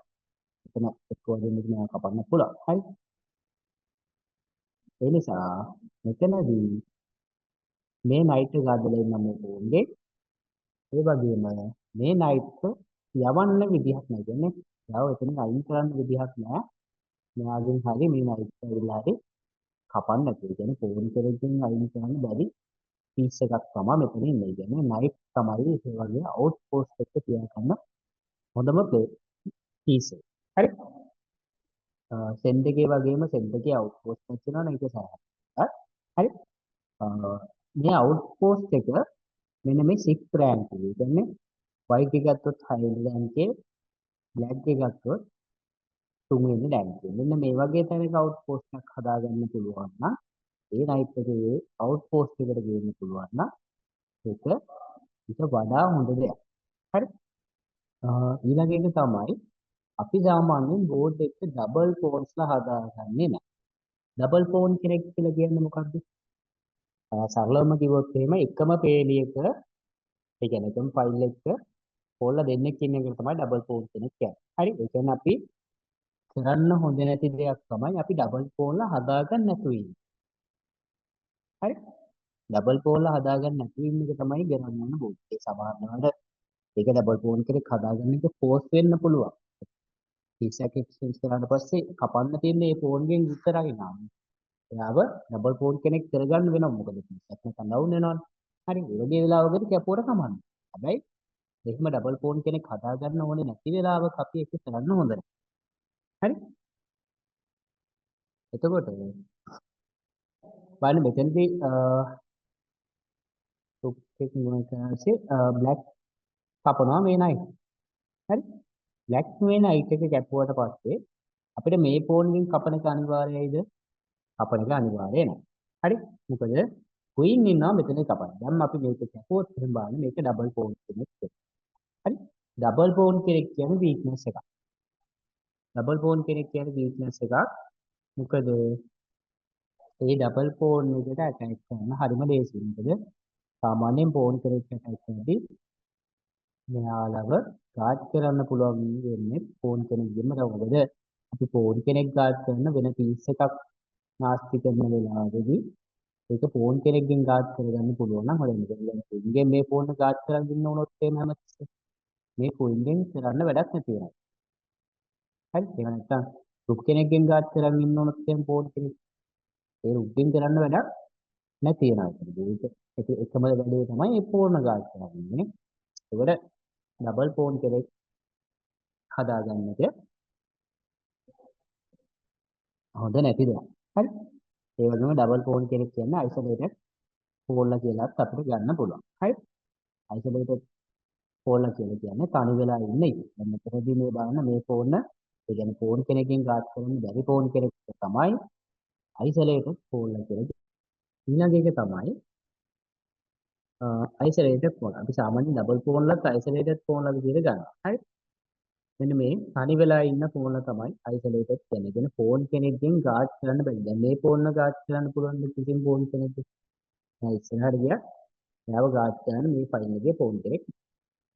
එතන එක් කොහෙන්ද මේවා කපන්න පුළුවන්. හරි. ඒ නිසා මෙතනදී මේ නයිට් එක ගාඩ ලයින් නම් ඕනේ. ඒ වගේම මේ නයිට් යවන්න විදිහක් නැහැ. කියන්නේ යාව එතන අයින් කරන්න විදිහක් නැහැ. මෙයාගෙන් හරි මේ නයිට් ඇවිල්ලා හරි කපන්න නැතුව. ඒ කියන්නේ ෆෝන් කරකින් අයින් කරන්න බැරි පීස් එකක් තමයි මෙතන ඉන්නේ. කියන්නේ නයිට් තමයි ඒ වගේ අවුට්පෝස්ට් එක තියාගන්න හොඳම පීස් එක. හරි. සෙන්ඩ් එකේ වගේම සෙන්ඩ් එකේ අවුට්පෝස්ට් එකක් තියෙනවා ඒක සරහට. හරි. මේ අවුට්පෝස්ට් එක මෙන්න මේ 6 රෑන්ක් එක. ඒ කියන්නේ white එක ගත්තොත් 6 වෙනි රෑන්ක් එකේ black එක ගත්තොත් 3 වෙනි රෑන්ක් එකේ. මෙන්න මේ වගේ තැනක අවුට්පෝස්ට් එකක් හදාගන්න පුළුවන් නම් ඒ නයිට් එකේ අවුට්පෝස්ට් එකට ගේන්න පුළුවන් නම් ඒක ඊට වඩා හොඳ දෙයක්. හරි. ඊළඟ එක තමයි අපි සාමාන්‍යයෙන් බෝඩ් එක ඩබල් ෆෝන්ස්ලා හදාගන්නේ නැහැ. ඩබල් ෆෝන් කෙනෙක් කියලා කියන්නේ මොකද්ද? සරලවම කිව්වොත් එහෙම එකම පේලියක ඒ කියන්නේ එකම ෆයිල් එක හොල්ලා දෙන්නෙක් ඉන්න එක තමයි ඩබල් ෆෝන් කෙනෙක් කියන්නේ. හරි. ඒ කියන්නේ අපි කරන්න හොඳ නැති දෙයක් තමයි අපි ඩබල් ෆෝන්ලා හදාගන්න නැතුව ඉන්නේ. හරි. ඩබල් ෆෝන්ලා හදාගන්න නැතුව ඉන්න එක තමයි කරන්න ඕන බෝඩ්. ඒ සමහරවල්ලාට ඒක ඩබල් ෆෝන් කෙනෙක් හදාගන්න එක ෆෝස් වෙන්න පුළුවන්. කීසයක් එක්ස්චේන්ජ් කරාට පස්සේ කපන්න තියෙන්නේ මේ ෆෝන් ගෙන් විතරයි නාම. එයාව ඩබල් ෆෝන් කෙනෙක් කරගන්න වෙනවා. මොකද කීසයක් නැත්නම් ඩවුන් වෙනවනේ. හරි. ඒ වගේ වෙලාවකදී කැපුවට කමන්නේ. හැබැයි එහෙම ඩබල් ෆෝන් කෙනෙක් හදාගන්න ඕනේ නැති වෙලාවක අපි ඒක කරන්න හොඳ නැහැ. හරි. එතකොට බලන්න මෙතනදී ටොප් එක ගුණ කරාසේ බ්ලැක් කපනවා මේ නයිට්. හරි. බ්ලැක් මේ නයිට් එක කැපුවට පස්සේ අපිට මේ ෆෝන් එකෙන් කපන එක අනිවාර්යයිද? කපන එක අනිවාර්යයි නෑ. හරි. මොකද ක්වීන් ඉන්නවා මෙතන කපන්න. දැන් අපි මේක කැපුවොත් එහෙනම් බලන්න මේක ඩබල් ෆෝන් කෙනෙක්. හරි. ඩබල් ෆෝන් කෙනෙක් කියන්නේ වීක්නස් එකක්. ඩබල් ෆෝන් කෙනෙක් කියන්නේ වීක්නස් එකක්. මොකද ඒ ඩබල් ෆෝන් එකට ඇටැච් කරන්න හරිම ලේසියි. මොකද සාමාන්‍යයෙන් ෆෝන් කෙනෙක් ඇටැච් කරද්දී මෙයාලව ගාඩ් කරන්න පුළුවන් වෙන්නේ ෆෝන් කෙනෙක්ගෙන්ම තමයි. මොකද අපි ෆෝන් කෙනෙක් ගාඩ් කරන වෙන පීස් එකක් නාස්ති කරන වෙලාවෙදී ඒක ෆෝන් කෙනෙක්ගෙන් ගාඩ් කරගන්න පුළුවන් නම් හොඳයි. මොකද ෆෝන්ගෙන් මේ ෆෝන් එක ගාඩ් කරගෙන ඉන්න උනොත් එහෙම හැමතිස්සෙම මේ ෆෝන්ගෙන් කරන්න වැඩක් නැති වෙනවා. හරි. ඒක නැත්තම් රුක් කෙනෙක්ගෙන් ගාඩ් කරගෙන ඉන්න උනොත් එහෙම ෆෝන් කෙනෙක් ඒ රුක්ගෙන් කරන්න වැඩක් නැති වෙනවා. ඒක එකම වැඩේ තමයි ඒ ෆෝන් ගාඩ් කරගන්නේ. ඒකට ඩබල් ෆෝන් කෙනෙක් හදාගන්න එක හොඳ නැති දෙයක්. හරි. ඒ වගේම ඩබල් ෆෝන් කෙනෙක් කියන්නේ අයිසොලේටඩ් ෆෝන්ලා කියලාත් අපිට ගන්න පුළුවන්. හරි. අයිසොලේටඩ් ෆෝන්ලා කියලා කියන්නේ තනි වෙලා ඉන්න එක. දැන් මෙතනදී මේ බලන්න මේ ෆෝන් ඒ කියන්නේ ෆෝන් කෙනකින් ගාඩ් කරන්න බැරි ෆෝන් කෙනෙක් තමයි අයිසොලේටඩ් ෆෝන්ලා කියලා කියන්නේ. ඊළඟ එක තමයි අයිසොලේටඩ් ෆෝන්. අපි සාමාන්‍යයෙන් ඩබල් ෆෝන්ලත් අයිසොලේටඩ් ෆෝන්ලා විදිහට ගන්නවා. හරි. මෙන්න මේ තනි වෙලා ඉන්න ෆෝන්ලා තමයි අයිසොලේටඩ් කියන්නේ. කියන්නේ ෆෝන් කෙනෙක්ගෙන් ගාඩ් කරන්න බැරි. දැන් මේ ෆෝන් එක ගාඩ් කරන්න පුළුවන් ද කිසිම ෆෝන් කෙනෙක්ට? නෑ ඉස්සරහට ගියා. එයාව ගාඩ් කරන්න මේ ෆයිල් එකේ ෆෝන් කෙනෙක්.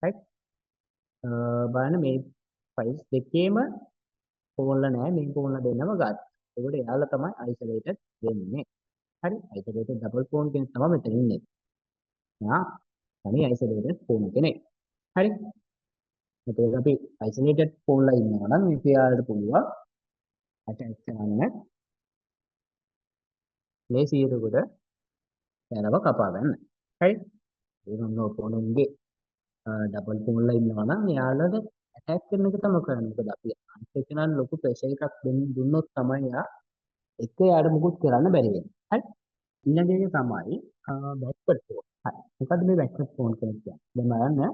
right? බලන්න මේ ෆයිල්ස් දෙකේම ෆෝන්ලා නෑ මේ ෆෝන්ලා දෙන්නම ගාඩ්. ඒකට එයාලා තමයි අයිසොලේටඩ් වෙන්නේ. හරි? අයිසොලේටඩ් ඩබල් ෆෝන් කෙනෙක් තමයි මෙතන ඉන්නේ. එයා තනි අයිසොලේටඩ් ෆෝන් කෙනෙක්. හරි? එතකොට අපි අයිසොලේටඩ් ෆෝන්ලා ඉන්නවා නම් මේක එයාලට පුළුවන් ඇටැච් කරන්න ලේසියකට යනව කපා ගන්න. හරි? ඒ වගේ ෆෝනුන්ගේ ඩබල් ෆෝන්ලා ඉන්නවා නම් එයාලට ඇටැච් කරන එක තමයි කරන්නේ. මොකද අපි අනිත් එක නම් ලොකු ප්‍රෙෂර් එකක් දුන්නොත් තමයි එයා එක යාට මුකුත් කරන්න බැරි වෙන්නේ. හරි? ඊළඟ එක තමයි බෑක්වර්ඩ් ෆෝන්. හරි. මොකද්ද මේ බෑක්වර්ඩ් ෆෝන් කෙනෙක් කියන්නේ? දැන් බලන්න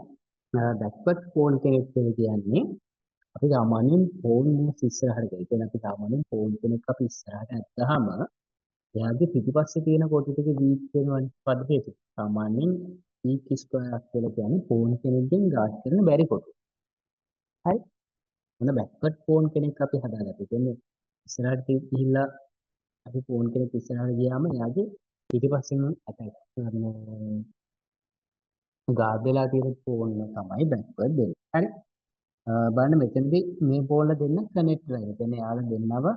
බෑක්වර්ඩ් ෆෝන් කෙනෙක් කියන්නේ අපි සාමාන්‍යයෙන් ෆෝන් එක ඉස්සරහට ගියා. ඒ කියන්නේ අපි සාමාන්‍යයෙන් ෆෝන් කෙනෙක් අපි ඉස්සරහට ඇද්දාම එයාගේ පිටිපස්සේ තියෙන කොටු ටික වීක් වෙනවනේ පද්ධතිය. සාමාන්‍යයෙන් වීක් ස්ක්වයර් කියලා කියන්නේ ෆෝන් කෙනෙක්ගෙන් ගාඩ් කරන්න බැරි කොටු. හරි. මොන බෑක්වර්ඩ් ෆෝන් කෙනෙක් අපි හදාගත්තා. කියන්නේ ඉස්සරහට ගිහිල්ලා අපි ෆෝන් කෙනෙක් ඉස්සරහට ගියාම එයාගේ පිටිපස්සෙන් ඇටැක් කරන ගාඩ් වෙලා තියෙන ෆෝන් තමයි බැක්වර්ඩ් වෙන්නේ. හරි. බලන්න මෙතනදී මේ ෆෝන්ල දෙන්න කනෙක්ට් වෙලා. ඒ කියන්නේ යාළුවා දෙන්නව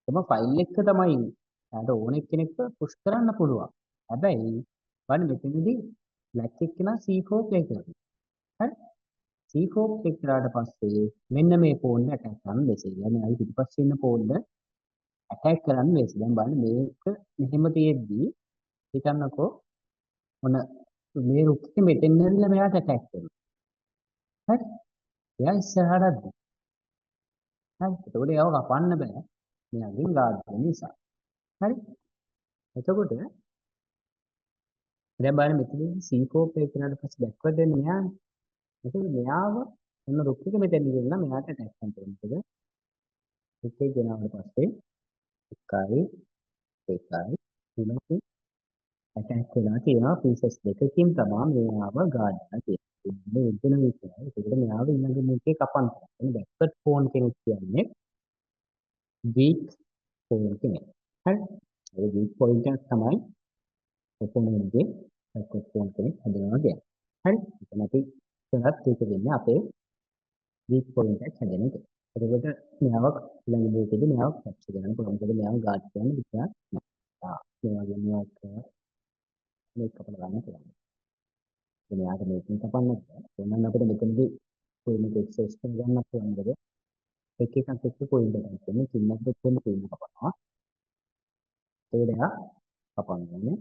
තම ෆයිල් එක තමයි ඉන්නේ. එයාට ඕන එක්කෙනෙක්ව පුෂ් කරන්න පුළුවන්. හැබැයි බලන්න මෙතනදී බ්ලැක් එක්කෙනා C4 ප්ලේ කරනවා. හරි. C4 ප්ලේ කරාට පස්සේ මෙන්න මේ ෆෝන් එක ඇටැක් කරන්න බැසේ. يعني අයි පිටිපස්සේ ඉන්න ෆෝන් ඇටැක් කරන්න බැසේ. දැන් බලන්න මේක මෙහෙම තියෙද්දි හිතන්නකෝ මොන මේ රුක්කේ මෙතෙන් ඇවිල්ලා මෙයාට ඇටැක් කරනවා. හරි. එයා ඉස්සරහට හරි. එතකොට එයාව කපන්න බෑ. මෙයාගෙන් ගාඩ් වෙන නිසා. හරි. එතකොට දැන් බලන්න මෙතනදී C4 ප්ලේ කරාට පස්සේ බැක්වර්ඩ් වෙන්නේ මෙයානේ. එතකොට මෙයාව ඔන්න රුක් එක මෙතෙන් ඉඳලා මෙයාට ඇටැක් කරනවා. මොකද රුක් එක ගෙනාවට පස්සේ 1යි 2යි 3යි ඇටැක් වෙලා තියෙනවා පීසස් දෙකකින් තමයි මෙයාව ගාඩ් කරලා තියෙන්නේ. මේ වෙන විදිහයි. ඒකට මෙයාව ඊළඟ මේකේ කපන්න. එතන බැක්වර්ඩ් ෆෝන් කෙනෙක් කියන්නේ වීක් ෆෝන් කෙනෙක්. හරි. ඒ වීක් පොයින්ට් එක තමයි ඔපොනන්ට්ගේ බැක්වර්ඩ් ෆෝන් කෙනෙක් හදනවා කියන්නේ. හරි. එතන අපි කරත් ඒක වෙන්නේ අපේ වීක් පොයින්ට් එක හැදෙන එක. එතකොට මෙයාව ඊළඟ මේකෙදි මෙයාව කැප්චර් කරන්න පුළුවන්. මොකද මෙයාව ගාඩ් කරන්න විදියක් නැහැ. මේ වගේ මේක කපලා ගන්න පුළුවන්. මෙයාට මේකෙන් කපන්න බෑ. එහෙනම් අපිට මෙතනදී පොයින්ට් එක එක්සස් කරගන්න පුළුවන්. මොකද එක එකක් එක්ක පොයින්ට් එකක් තියෙනවා. කින්නක් දෙකෙන් පොයින්ට් කපනවා. ඒක දෙක කපන්න ඕනේ.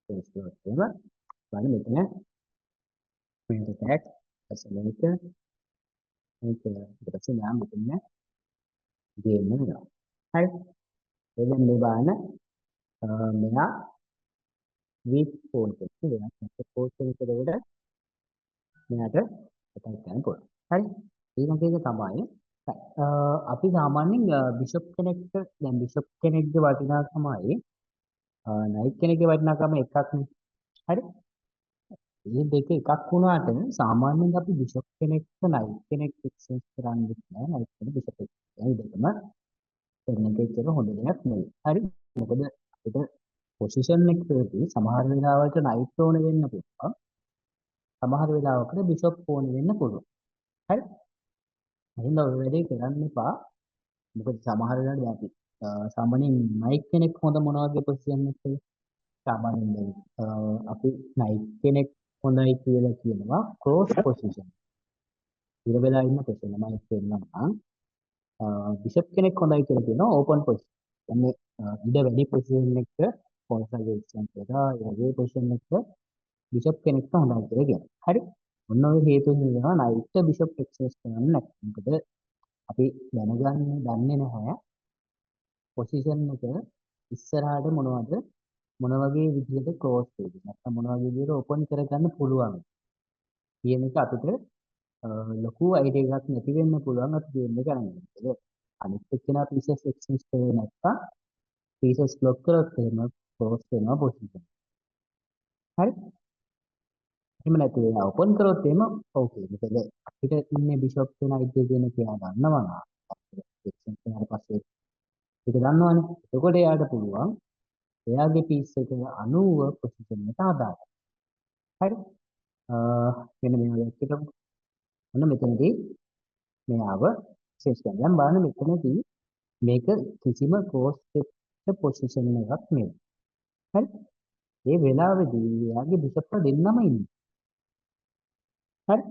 ඒක ස්ටෝර් කරලා බලන්න මෙතන print attack ඇසලෙක මේක ඊට පස්සේ මම මෙතන ගේන්න වෙනවා. හරි. එහෙනම් මේ බලන්න මෙයා weak phone එක වෙනස් නැත්නම් post එකකට මෙයාට attack කරන්න පුළුවන්. හරි. ඊළඟ එක තමයි අපි සාමාන්‍යයෙන් බිෂප් කෙනෙක්ට දැන් බිෂප් කෙනෙක්ගේ වටිනාකමයි නයිට් කෙනෙක්ගේ වටිනාකම එකක්නේ. හරි. මේ දෙක එකක් වුණාට සාමාන්‍යයෙන් අපි බිෂප් කෙනෙක්ට නයිට් කෙනෙක් එක්ස්චේන්ජ් කරන්නේ නැහැ. නයිට් කෙනෙක් බිෂප් එක්ක. ඒ දෙකම කරන එක ඇත්තට හොඳ දෙයක් නෙවෙයි. හරි. මොකද අපිට පොසිෂන් එකකදී සමහර වෙලාවට නයිට් ඕන වෙන්න පුළුවන්. සමහර වෙලාවකට බිෂප් ඕන වෙන්න පුළුවන්. හරි. එහෙනම් ඔය වැඩේ කරන්න එපා. මොකද සමහර වෙලාවට දැන් අපි සාමාන්‍යයෙන් නයිට් කෙනෙක් හොඳ මොන වගේ පොසිෂන් එකකද? සාමාන්‍යයෙන් අපි නයිට් කෙනෙක් හොඳයි කියලා කියනවා ක්‍රෝස් පොසිෂන්. ඉර වෙලා ඉන්න පොසිෂන් මම කියනවා බිෂප් කෙනෙක් හොඳයි කියලා කියනවා ඕපන් පොසිෂන්. يعني ඉඩ වැඩි පොසිෂන් එක කොන්සර්වේෂන් කරලා ඒ වගේ පොසිෂන් එක බිෂප් කෙනෙක්ට හොඳයි කියලා කියනවා. හරි. ඔන්න ඔය හේතුන් නිසා නයිට් බිෂප් එක්සස් කරන්නේ නැහැ. මොකද අපි දන්නේ නැහැ පොසිෂන් එක ඉස්සරහට මොන වගේ විදිහට ක්ලෝස් වෙයිද නැත්නම් මොන වගේ විදිහට ඕපන් කරගන්න පුළුවන් කියන එක අපිට ලොකු අයිඩියා එකක් නැති වෙන්න පුළුවන් අපි ගේම් එක කරන්නේ. ඒක අනිත් එක්කෙනා පීසස් එක්ස්චේන්ජ් කරේ නැත්නම් පීසස් බ්ලොක් කරොත් එහෙම ක්ලෝස් වෙනවා පොසිෂන්. හරි. එහෙම නැති වෙනවා ඕපන් කරොත් එහෙම ඕකේ. මොකද අපිට ඉන්නේ බිෂොප් වෙන අයිඩියා කියන කෙනා ගන්නවා නම් එක්ස්චේන්ජ් කරාට පස්සේ ඒක දන්නවනේ. එතකොට එයාට පුළුවන් එයාගේ පීස් එක 90 පොසිෂන් එකට හදාගන්න. හරි. මෙන්න මේ වගේ එකක්. ඔන්න මෙතනදී මෙයාව ශේෂ කරනවා. දැන් බලන්න මෙතනදී මේක කිසිම ක්‍රෝස් වෙච්ච පොසිෂන් එකක් නෙවෙයි. හරි. මේ වෙලාවේදී එයාගේ බිෂප්ලා දෙන්නම ඉන්නේ. හරි.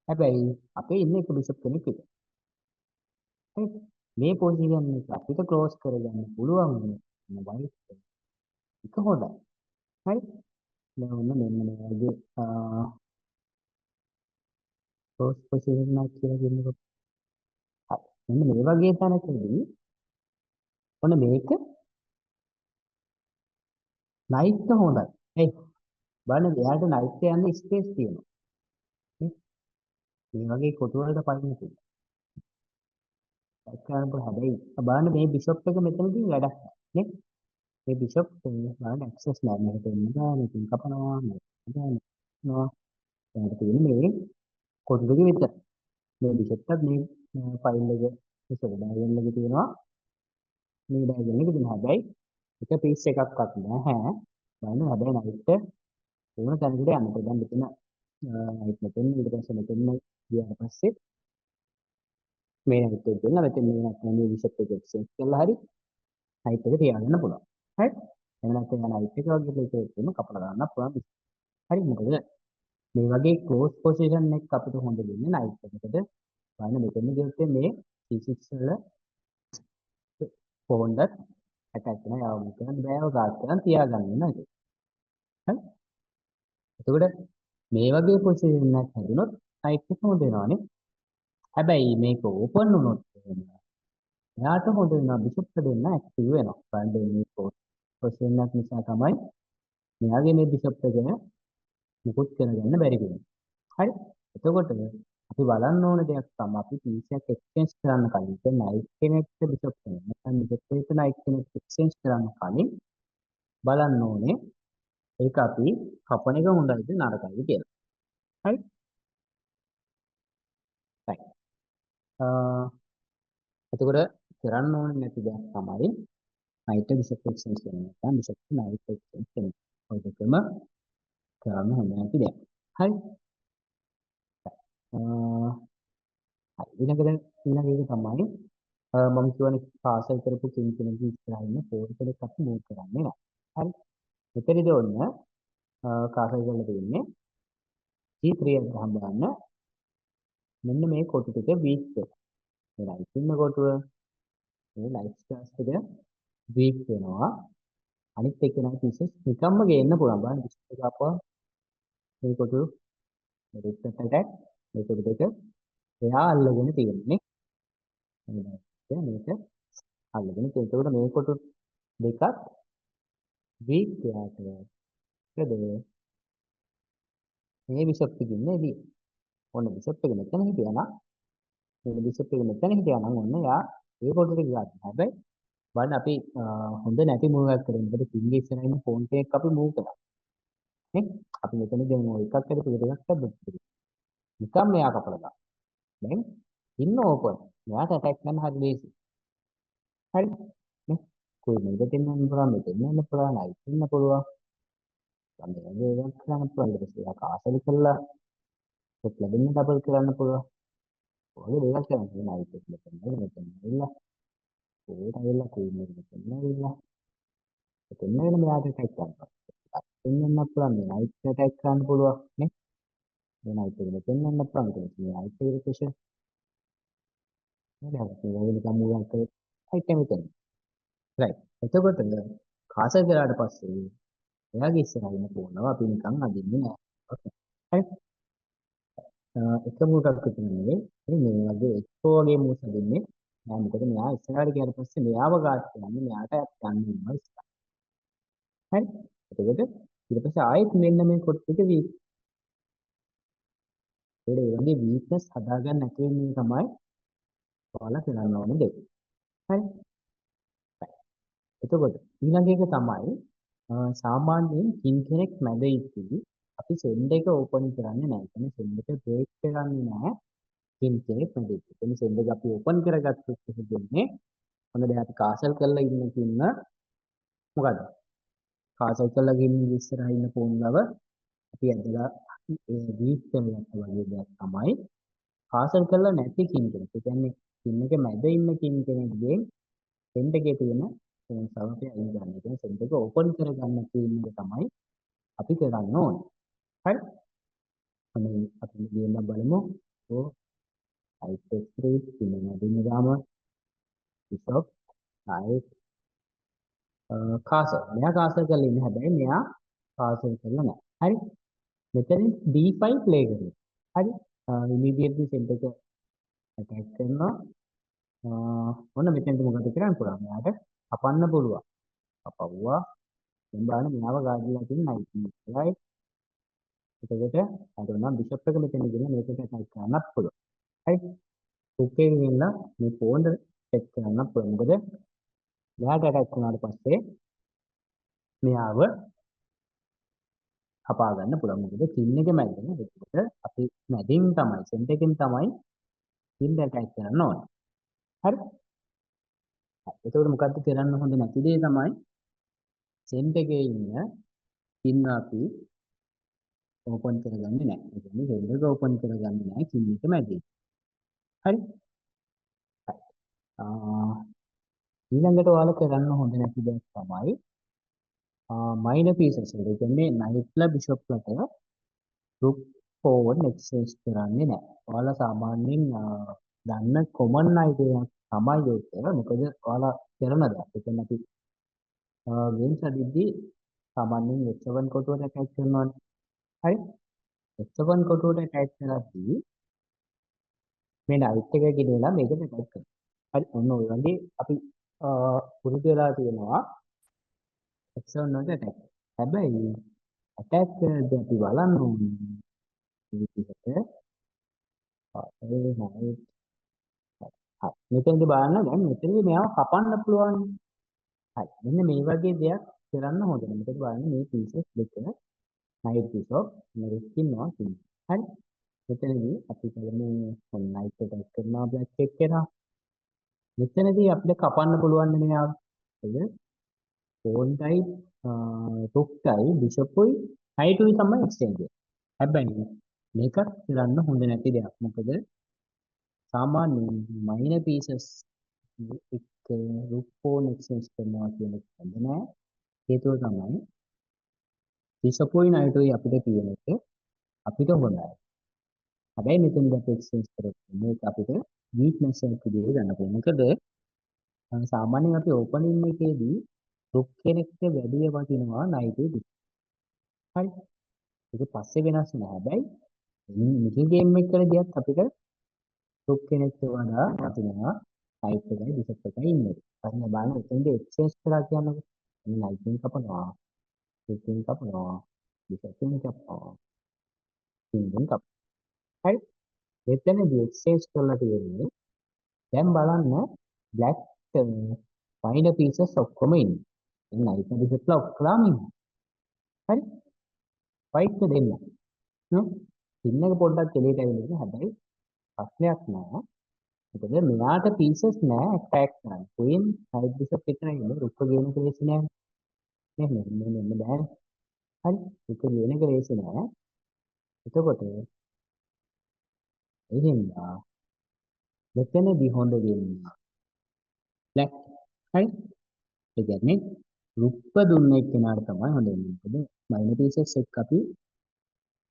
හැබැයි අපේ ඉන්නේ එක බිෂප් කෙනෙක් විතරයි. හරි. මේ පොසිෂන් එක අපිට ක්‍රෝස් කරගන්න පුළුවන් මොබයිල් එක හොඳයි. හරි. දැන් ඔන්න මෙන්න මේ වගේ ක්‍රෝස් පොසිෂන් එකක් කියලා කියනකොට මෙන්න මේ වගේ තැනකදී ඔන්න මේක නයිට් හොඳයි. ඒ බලන්න එයාට නයිට් යන්න ස්පේස් තියෙනවා. මේ වගේ කොටු වලට පයින්න තියෙනවා. ඒකනම් හැබැයි බලන්න මේ බිෂප් එක මෙතනදී වැඩක් නැහැ. මේ බිෂප් බලන්න ඇක්සස් නැහැ. මේකට එන්න බෑ. මේකෙන් කපනවා. මේකනවා. ඒකට තියෙන්නේ මේ කොටු දෙක විතර. මේ බිෂප්ට මේ ෆයිල් එක ඒක ඩයගොනල් එකේ තියෙනවා මේ ඩයගොනල් එකේ තියෙන හැබැයි එක පීස් එකක්වත් නැහැ. බලන්න හැබැයි නයිට් ඕන තැනකට යන්න. දැන් මෙතන නයිට් මෙතන ඊට පස්සේ මෙතන ගියාට පස්සේ මේ නයිට් එක දෙන්න මෙතන මේ නැත්නම් මේ විෂප් එක එක්ස්චේන්ජ් කරලා හරි නයිට් එක තියාගන්න පුළුවන්. හරි. එහෙම නැත්නම් නයිට් එක වගේ දෙයක් එකම කපලා දාන්න පුළුවන්. හරි මොකද මේ වගේ ක්ලෝස් පොසිෂන් එක අපිට හොඳ දෙන්නේ නයිට් එකකද බලන්න මෙතන ගියොත් මේ C6 වල ෆෝන්ඩ් ඇටැච් වෙන යාව කරන්න බෑව ගාඩ් කරන් තියාගන්න නේද හරි එතකොට මේ වගේ පොසිෂන් එකක් හැදුනොත් නයිට් එක හොඳ වෙනවානේ හැබැයි මේක ඕපන් වුණොත් එයාට හොඳ වෙනවා බිෂප් දෙන්න ඇක්ටිව් වෙනවා බලන්න මේ පොසිෂන් එක නිසා තමයි මෙයාගේ මේ බිෂප් එක මුකුත් කරගන්න බැරි වෙන්නේ හරි එතකොට අපි බලන්න ඕන දෙයක් තමයි අපි පීස් එක එක්ස්චේන්ජ් කරන්න කලින් ඒ නයිට් කෙනෙක්ට බිෂප් කෙනෙක් නැත්නම් බිෂප් එකට නයිට් කෙනෙක් එක්ස්චේන්ජ් කරන්න කලින් බලන්න ඕනේ ඒක අපි කපන එක හොඳයිද නරකයිද කියලා. හරි? right. එතකොට කරන්න ඕනේ නැති දෙයක් තමයි නයිට් බිෂප් එක්ස්චේන්ජ් කරන එක. නැත්නම් බිෂප් නයිට් එක්ස්චේන්ජ් කරන එක. ඔය දෙකම කරන්න හොඳ නැති දෙයක්. හරි? ඊළඟට ඊළඟ එක තමයි මම කියවනේ පාසල් කරපු කින් කෙනෙක් ඉස්සරහින් ෆෝන් කෙනෙක් අපි මූව් කරන්නේ නැහැ. හරි. මෙතනදී ඔන්න කාසල් කරලා තියෙන්නේ G3 එක ගහන් බලන්න මෙන්න මේ කොටු ටික වීක් වෙනවා. මේ ලයිට් ඉන්න කොටුව මේ ලයිට් ස්ටාර්ස් ටික වීක් වෙනවා. අනිත් එක නම් පීසස් නිකම්ම ගේන්න පුළුවන්. බලන්න ඩිස්ප්ලේ එක අපව මේ කොටුව රිෆ්ලෙක්ට් එකක් මේ කොටු දෙක එයා අල්ලගෙන තියෙන්නේ. මේක අල්ලගෙන තියෙන. ඒකට මේ කොටු දෙකත් වීක් වෙනවා කියන්නේ මේ බිෂප් එකකින් නෙදී. ඔන්න බිෂප් එක මෙතන හිටියා නම් මේ බිෂප් එක මෙතන හිටියා නම් ඔන්න යා ඒ කොටු ටික ගන්න. හැබැයි බලන්න අපි හොඳ නැති මූව් එකක් කරේ. මොකද කිංගේ ඉස්සරහින් ඉන්න ෆෝන් එකක් අපි මූව් කළා. නේ? අපි මෙතන දැන් ඔය එකක් හරි දෙකක් හදලා නිකම් මෙයා කපලා දාන්න. දැන් ඉන්න ඕපන්. මෙයාට ඇටැක් කරන්න හරි ලේසි. හරි? නේ? කොයි මෙතෙන් යන්න පුළුවන් මෙතෙන් යන්න පුළුවන් නයිට් ඉන්න පුළුවන්. අන්න ඒක කරන්න පුළුවන්. ඊට පස්සේ යා කාසල් කරලා සෙට් ලැබෙන්න ඩබල් කරන්න පුළුවන්. ඔය දේවල් කරන්නේ නයිට් එක මෙතන ඉන්න. ඒකට ඇවිල්ලා ක්වීන් එක මෙතන ඇවිල්ලා එතන වෙන මෙයාට ඇටැක් කරනවා. එන්නන්න පුළුවන් මේ නයිට් ඇටැක් කරන්න පුළුවන් නේ. මේ නයිට් එක මෙතෙන් යන්න පුළුවන්. මේ නයිට් එක ප්‍රෙෂර් නේද? මේ වගේ නිකන් මූව් එකක් කරේ නයිට් එක මෙතන. රයිට්. එතකොට කාසල් කරාට පස්සේ එයාගේ ඉස්සරහින් ඉන්න ෆෝන් එක අපි නිකන් අදින්නේ නෑ. ඕකේ. හරි. එක මූව් එකක් විතර නෙවෙයි. මේ වගේ එක්කෝ වගේ මූව්ස් අදින්නේ නෑ. මොකද මෙයා ඉස්සරහට ගියාට පස්සේ මෙයාව ගාඩ් කරන්නේ මෙයාට යන්න වෙනවා ඉස්සරහ. හරි. එතකොට ඊට පස්සේ ආයෙත් මෙන්න මේ කොට් එක වීක්. ඒ වගේ වීක්නස් හදාගන්න නැති වෙන්නේ තමයි ඔයාලා කරන්න ඕනේ දෙය. හරි. එතකොට ඊළඟ එක තමයි සාමාන්‍යයෙන් කින් කෙනෙක් මැද ඉතිරි අපි සෙන්ඩ් එක ඕපන් කරන්නේ නැහැ. කියන්නේ සෙන්ඩ් එක බ්‍රේක් කරන්නේ නැහැ. කින් කෙනෙක් මැද ඉතිරි. කියන්නේ සෙන්ඩ් එක අපි ඕපන් කරගත්තොත් දෙන්නේ මොන දැන් අපි කාසල් කරලා ඉන්න කින්න මොකද? කාසල් කරලා ගින්න ඉස්සරහින් ඉන්න ෆෝන් ලව අපි ඇදලා ඒ වීක් කරගත්ත වගේ දෙයක් තමයි කාසල් කරලා නැති කින් කෙනෙක්. ඒ කියන්නේ කින් එක මැද ඉන්න කින් කෙනෙක්ගෙන් සෙන්ඩ් එකේ තියෙන සවුන්ඩ් එක අයින් කරන්න. ඒ කියන්නේ සෙන්ඩ් එක ඕපන් කරගන්න කියන එක තමයි අපි කරන්න ඕනේ. හරි? අනේ අපි ගේන්න බලමු. ඔව් I3 කින් මැදින් ගාම ඉස්සොක් ආයෙත් කාසල්. මෙයා කාසල් කරලා ඉන්නේ හැබැයි මෙයා කාසල් කරලා නැහැ. හරි? මෙතනින් D5 ප්ලේ කරනවා. හරි? ඉමීඩියට්ලි සෙන්ටර් එක ඇටැක් කරනවා. ඔන්න මෙතෙන්ට මොකද කරන්න පුළුවන්? මෙයාට කපන්න පුළුවන්. කපවුවා. දැන් බලන්න මෙයාව ගාඩිලා තියෙන නයිට් එකයි. එතකොට අර නම් බිෂප් එක මෙතන ගෙන මේකට ඇටැක් කරන්නත් පුළුවන්. හරි? රුක් එකකින් ඉන්න මේ ෆෝන් එක සෙට් කරන්න පුළුවන්. මොකද මෙයාට ඇටැක් වුණාට පස්සේ මෙයාව කපා ගන්න පුළුවන්. මොකද කින් එක මැදනේ. එතකොට අපි මැදින් තමයි සෙන්ටර් එකෙන් තමයි කින් ඇටැක් කරන්න ඕනේ. හරි. එතකොට මොකද්ද කරන්න හොඳ නැති දේ තමයි සෙන්ට් එකේ ඉන්න පින් අපි ඕපන් කරගන්නේ නැහැ. ඒ කියන්නේ සෙන්ට් එක ඕපන් කරගන්නේ නැහැ කින් එක මැදේ. හරි. ආ ඊළඟට ඔයාලා කරන්න හොඳ නැති දේ තමයි මයිනර් පීසස් වල. ඒ කියන්නේ නයිට්ලා බිෂොප්ලට රුක් ෆෝවර්ඩ් එක්ස්චේන්ජ් කරන්නේ නැහැ. ඔයාලා සාමාන්‍යයෙන් දන්න කොමන් අයිඩියා තමයි ඒක. මොකද ඔයාලා කරන දේ. ඒ කියන්නේ අපි ගේම්ස් අදිද්දී සාමාන්‍යයෙන් F7 කොටුවට ඇටච් කරනවානේ. හරි. F7 කොටුවට ඇටච් කරද්දී මේ නයිට් එක ගෙනලා මේකට ඇටච් කරනවා. හරි. ඔන්න ඔය වගේ අපි පුරුදු වෙලා තියෙනවා F7 වලට ඇටච්. හැබැයි ඇටච් කරද්දී අපි බලන්න ඕනේ මේ විදිහට ඒ නයිට් හරි. මෙතනදී බලන්න දැන් මෙතනදී මෙයාව කපන්න පුළුවන්. හරි. මෙන්න මේ වගේ දෙයක් කරන්න හොඳ නැහැ. මොකද බලන්න මේ පීසස් දෙක නයිට් බිෂොප් මෙරික් ඉන්නවා කියන්නේ. හරි. මෙතනදී අපි බලමු නයිට් එක ටැග් කරනවා බ්ලැක් එක කරා. මෙතනදී අපිට කපන්න පුළුවන් මෙයාව. එද ෆෝන්ටයි රුක්ටයි බිෂොප්ුයි නයිට්ුයි තමයි එක්ස්චේන්ජ් එක. හැබැයි මේකත් කරන්න හොඳ නැති දෙයක්. මොකද සාමාන්‍යයෙන් මයිනර් පීසස් එක රුක් ෆෝන් එක්ස්චේන්ජ් කරනවා කියන එක හොඳ නෑ. හේතුව තමයි බිෂොප්ුයි නයිට්ුයි අපිට කියන එක අපිට හොඳයි. හැබැයි මෙතනදී අපි එක්ස්චේන්ජ් කරොත් මේක අපිට වීක්නස් එකක් විදිහට ගන්න පුළුවන්. මොකද සාමාන්‍යයෙන් අපි ඕපනින් එකේදී රුක් කෙනෙක්ට වැඩිය වටිනවා නයිට් එක. හරි. ඒක පස්සේ වෙනස් වෙනවා. හැබැයි මිඩල් ගේම් එකකදීත් අපිට රුක් කෙනෙක්ට වඩා වටිනවා නයිට් එකයි බිෂප් එකයි ඉන්නේ. පස්සේ බලන්න එතෙන්දී එක්ස්චේන්ජ් කරලා කියන්නකො. නයිට් එක කපනවා. රුක් එක කපනවා. බිෂප් එක කපනවා. කිං එක කපනවා. හරි. එතනදී එක්ස්චේන්ජ් කරලා තියෙන්නේ දැන් බලන්න බ්ලැක් ෆයිනල් පීසස් ඔක්කොම ඉන්නේ. දැන් නයිට් බිෂප්ලා ඔක්කොම ඉන්නේ. හරි. ෆයිට් එක දෙන්න. නේ? පින් එක පොඩ්ඩක් එළියට ඇවිල්ලා ඉන්නේ. හැබැයි ප්‍රශ්නයක් නෑ. මොකද මෙයාට පීසස් නෑ ඇටැක් කරන්න. queen side bishop විතරයි ඉන්නේ. රුක්ක ගේන එක ලේසි නෑ. නේ මෙන්න බෑ. හරි. රුක්ක ගේන එක ලේසි නෑ. එතකොට එහෙනම් මෙතනදී හොඳ වෙන්නේ black. හරි. ඒ කියන්නේ රුක්ක දුන්න එක්කෙනාට තමයි හොඳ වෙන්නේ. මොකද මයිනර් පීසස් එක අපි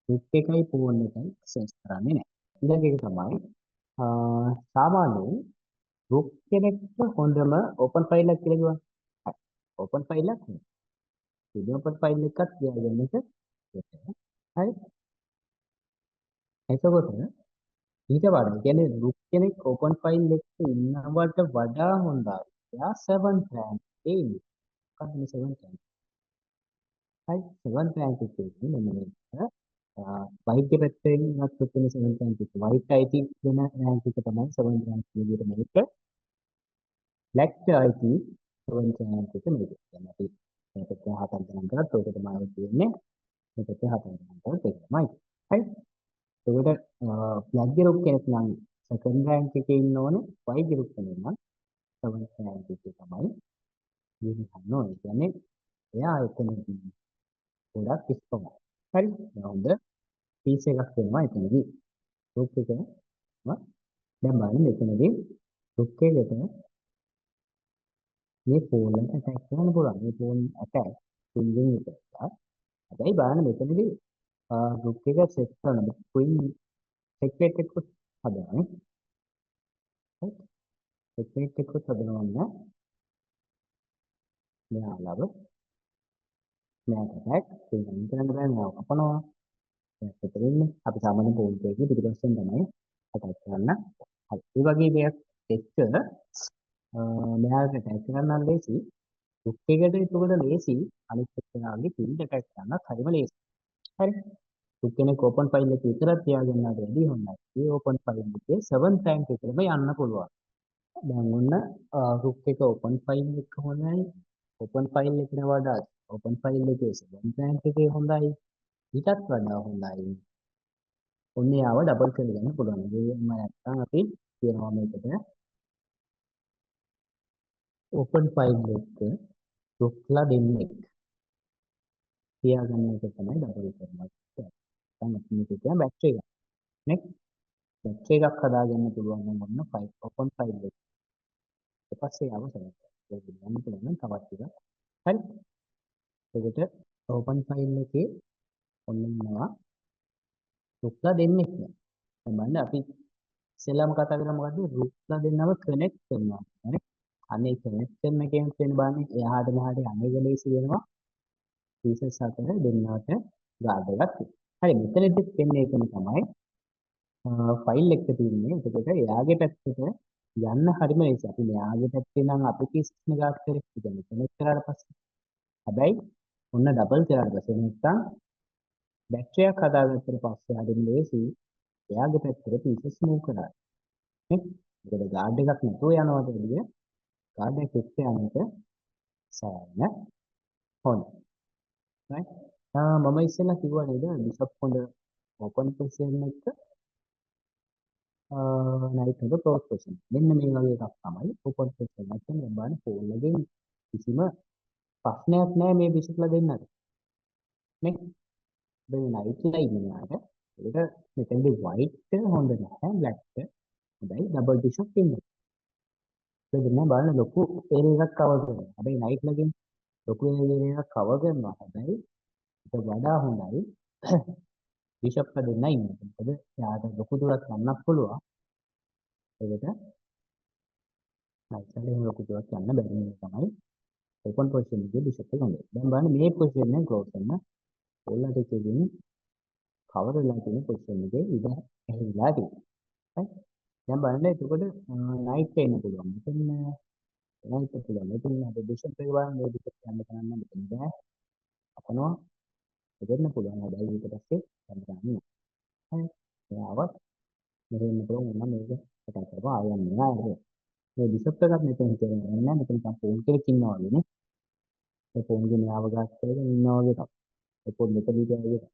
රුක් එකයි පෝන් එකයි එක්ස්චේන්ජ් කරන්නේ නෑ. ඊළඟ එක තමයි සාමාන්‍යයෙන් රුක් කෙනෙක්ට හොඳම ඕපන් ෆයිල් එකක් කියලා කිව්වා. හරි. ඕපන් ෆයිල් එකක් නේ. ඉතින් ඕපන් ෆයිල් එකක් තියාගන්න එක better. හරි. එතකොට ඊට වඩා කියන්නේ රුක් කෙනෙක් ඕපන් ෆයිල් එකක ඉන්නවට වඩා හොඳයි. එයා 7th rank එකේ ඉන්නේ. මොකක්ද මේ 7th rank? හරි. 7th rank එකේ ඉන්නේ මෙන්න මේක. වයිට් පැත්තෙන් ඉන්නත් වෙන 7th rank එක. වයිට් අයිති වෙන rank එක තමයි 7th rank විදිහට මේක. බ්ලැක් අයිති 7th rank එක මේක. දැන් අපි මේකට 7ක් ගණන් කරත් ඔක තමයි තියෙන්නේ. මේකට 7ක් ගණන් කරත් ඒක තමයි. හරි. එතකොට බ්ලැක් ගරුප් කෙනෙක් නම් සෙකන්ඩ් රෑන්ක් එකේ ඉන්න ඕනේ. වයිට් ගරුප් කෙනෙක් නම් 7th රෑන්ක් එකේ තමයි ඉන්න ඕනේ. ඒ කියන්නේ එයා එතනදී ගොඩක් ඉස්පමයි. හරි. හොඳ පීස් එකක් වෙනවා එතනදී. ගෲප් එක දැන් බලන්න මෙතනදී ගෲප් එකට මේ ෆෝන් එක ඇටැච් කරන්න පුළුවන්. මේ ෆෝන් ඇටැච් පින්ගින් එක. හැබැයි බලන්න මෙතනදී ගෲප් එක සෙට් කරන ක්වීන් සෙක්‍රට් එකක් හදනවා. හරි. සෙක්‍රට් එකක් හදනවා නම් මෙයාලව මෙයාට ඇටැච් කරන්න බෑ මෙයාව කපනවා. ඒක දෙන්නේ අපි සාමාන්‍ය ෆෝන් එකේ පිටිපස්සෙන් තමයි ඇටැච් කරන්න. හරි. ඒ වගේ දෙයක් එක්ක මෙයාට ඇටැච් කරන්න ලේසි. ගෲප් එකට එතකොට ලේසි අනිත් එක්කෙනාගේ පින්ඩ් ඇටැච් කරන්නත් හරිම ලේසි. හරි. ගෲප් කෙනෙක් ඕපන් ෆයිල් එක විතරක් තියාගන්නට වැඩි හොඳයි. ඒ ඕපන් ෆයිල් එකේ 7th rank එකටම යන්න පුළුවන්. දැන් ඔන්න ගෲප් එක ඕපන් ෆයිල් එක හොඳයි. ඕපන් ෆයිල් එකට වඩා ඕපන් ෆයිල් එකේ 7th rank එකේ හොඳයි. ඊටත් වඩා හොඳයි. ඔන්න යාව ඩබල් කරගන්න පුළුවන්. ඒකම නැත්තම් අපි කියනවා මේකට ඕපන් ෆයිල් එක රුක්ලා දෙන්නෙක් තියාගන්න එක තමයි ඩබල් කරනවා කියන්නේ. දැන් මේක කියන බැච් එක. නේ? බැච් එකක් හදාගන්න පුළුවන් නම් ඔන්න ෆයිල් ඕපන් ෆයිල් එක. ඊට පස්සේ අවසන්. ඒක ගන්න පුළුවන් නම් තවත් ටිකක්. හරි. ඒකට ඕපන් ෆයිල් එකේ ඔන්න ඉන්නවා රුක්ලා දෙන්නෙක් නෑ. දැන් බලන්න අපි ඉස්සෙල්ලාම කතා කරා මොකද්ද? රුක්ලා දෙන්නව කනෙක්ට් කරනවා. හරි. අනේ කනෙක්ට් කරන එකෙන් වෙන බලන්නේ එහාට මෙහාට අනේක ලේසි වෙනවා. පීසස් අතර දෙන්නවට ගාඩ් එකක් තියෙනවා. හරි මෙතනදි වෙන්නේ ඒකම තමයි. ෆයිල් එක තියෙන්නේ. එතකොට එයාගේ පැත්තට යන්න හරිම ලේසි. අපි මෙයාගේ පැත්තේ නම් අපි පීසස් නේ ගාඩ් කරේ. ඒ කියන්නේ කනෙක්ට් කරාට පස්සේ. හැබැයි ඔන්න ඩබල් කරාට පස්සේ නැත්තම් බැටරියක් හදාගත්තට පස්සේ හරිම ලේසි. එයාගේ පැත්තට පීසස් මූව් කරා. නේ? ඒකට ගාඩ් එකක් නැතුව යනවට වැඩිය ගාඩ් එකක් එක්ක යන එක සෑහෙන හොඳයි. right? මම ඉස්සෙල්ලා කිව්වා නේද බිෂප් හොඳ ඕපන් පොසිෂන් එක නයිට් එක ක්ලෝස් පොසිෂන්. මෙන්න මේ වගේ එකක් තමයි ඕපන් පොසිෂන් එක කියන්නේ බලන්න ෆෝල් එකෙන් කිසිම ප්‍රශ්නයක් නැහැ මේ බිෂප්ලා දෙන්නට. නේ? දැන් නයිට්ලා ඉන්නාට ඒක මෙතෙන්දී වයිට් එක හොඳ නැහැ බ්ලැක් එක. හැබැයි ඩබල් බිෂප් ඉන්නවා. ඒක දෙන්න බලන්න ලොකු ඒරියා එකක් කවර් කරනවා. හැබැයි නයිට්ලාගෙන් ලොකු ඒරියා එකක් කවර් කරනවා. හැබැයි ඒක වඩා හොඳයි බිෂප්ලා දෙන්න ඉන්නේ. මොකද එයාට ලොකු දුරක් යන්නත් පුළුවන්. ඒකට නයිට්ලාට එහෙම ලොකු දුරක් යන්න බැරි නිසා තමයි ඕපන් පොසිෂන් එකේ බිෂප් එක හොඳයි. දැන් බලන්න මේ පොසිෂන් එක ක්ලෝස් කරන ඕල්ලාට එකකින් කවර් වෙලා තියෙන පොසිෂන් එකේ ඉඳ ඇහිලා තියෙනවා. right? දැන් බලන්න එතකොට නයිට් එන්න පුළුවන්. මෙතන නයිට් එක පුළුවන්. මෙතන අපේ බිෂප් එක බලන්න මේ බිෂප් යන්න කරන්න මෙතන බෑ. අපනවා දෙන්න පුළුවන්. හැබැයි ඊට පස්සේ යන්න ගන්න. හරි. එයාවත් මෙහෙම පුළුවන් නම් මේක කතා කරපුවා ආයන්නේ නැහැ. මේ බිෂප් එකත් මෙතන හිටියම යන්නේ මෙතන නිකන් ෆෝන් කෙනෙක් ඉන්නවා වගේ නේ. ඒ ෆෝන් ගේ න්යාව ගන්න කරගෙන ඉන්නවා වගේ තමයි. ඒ පොඩ් මෙතන ඉඳලා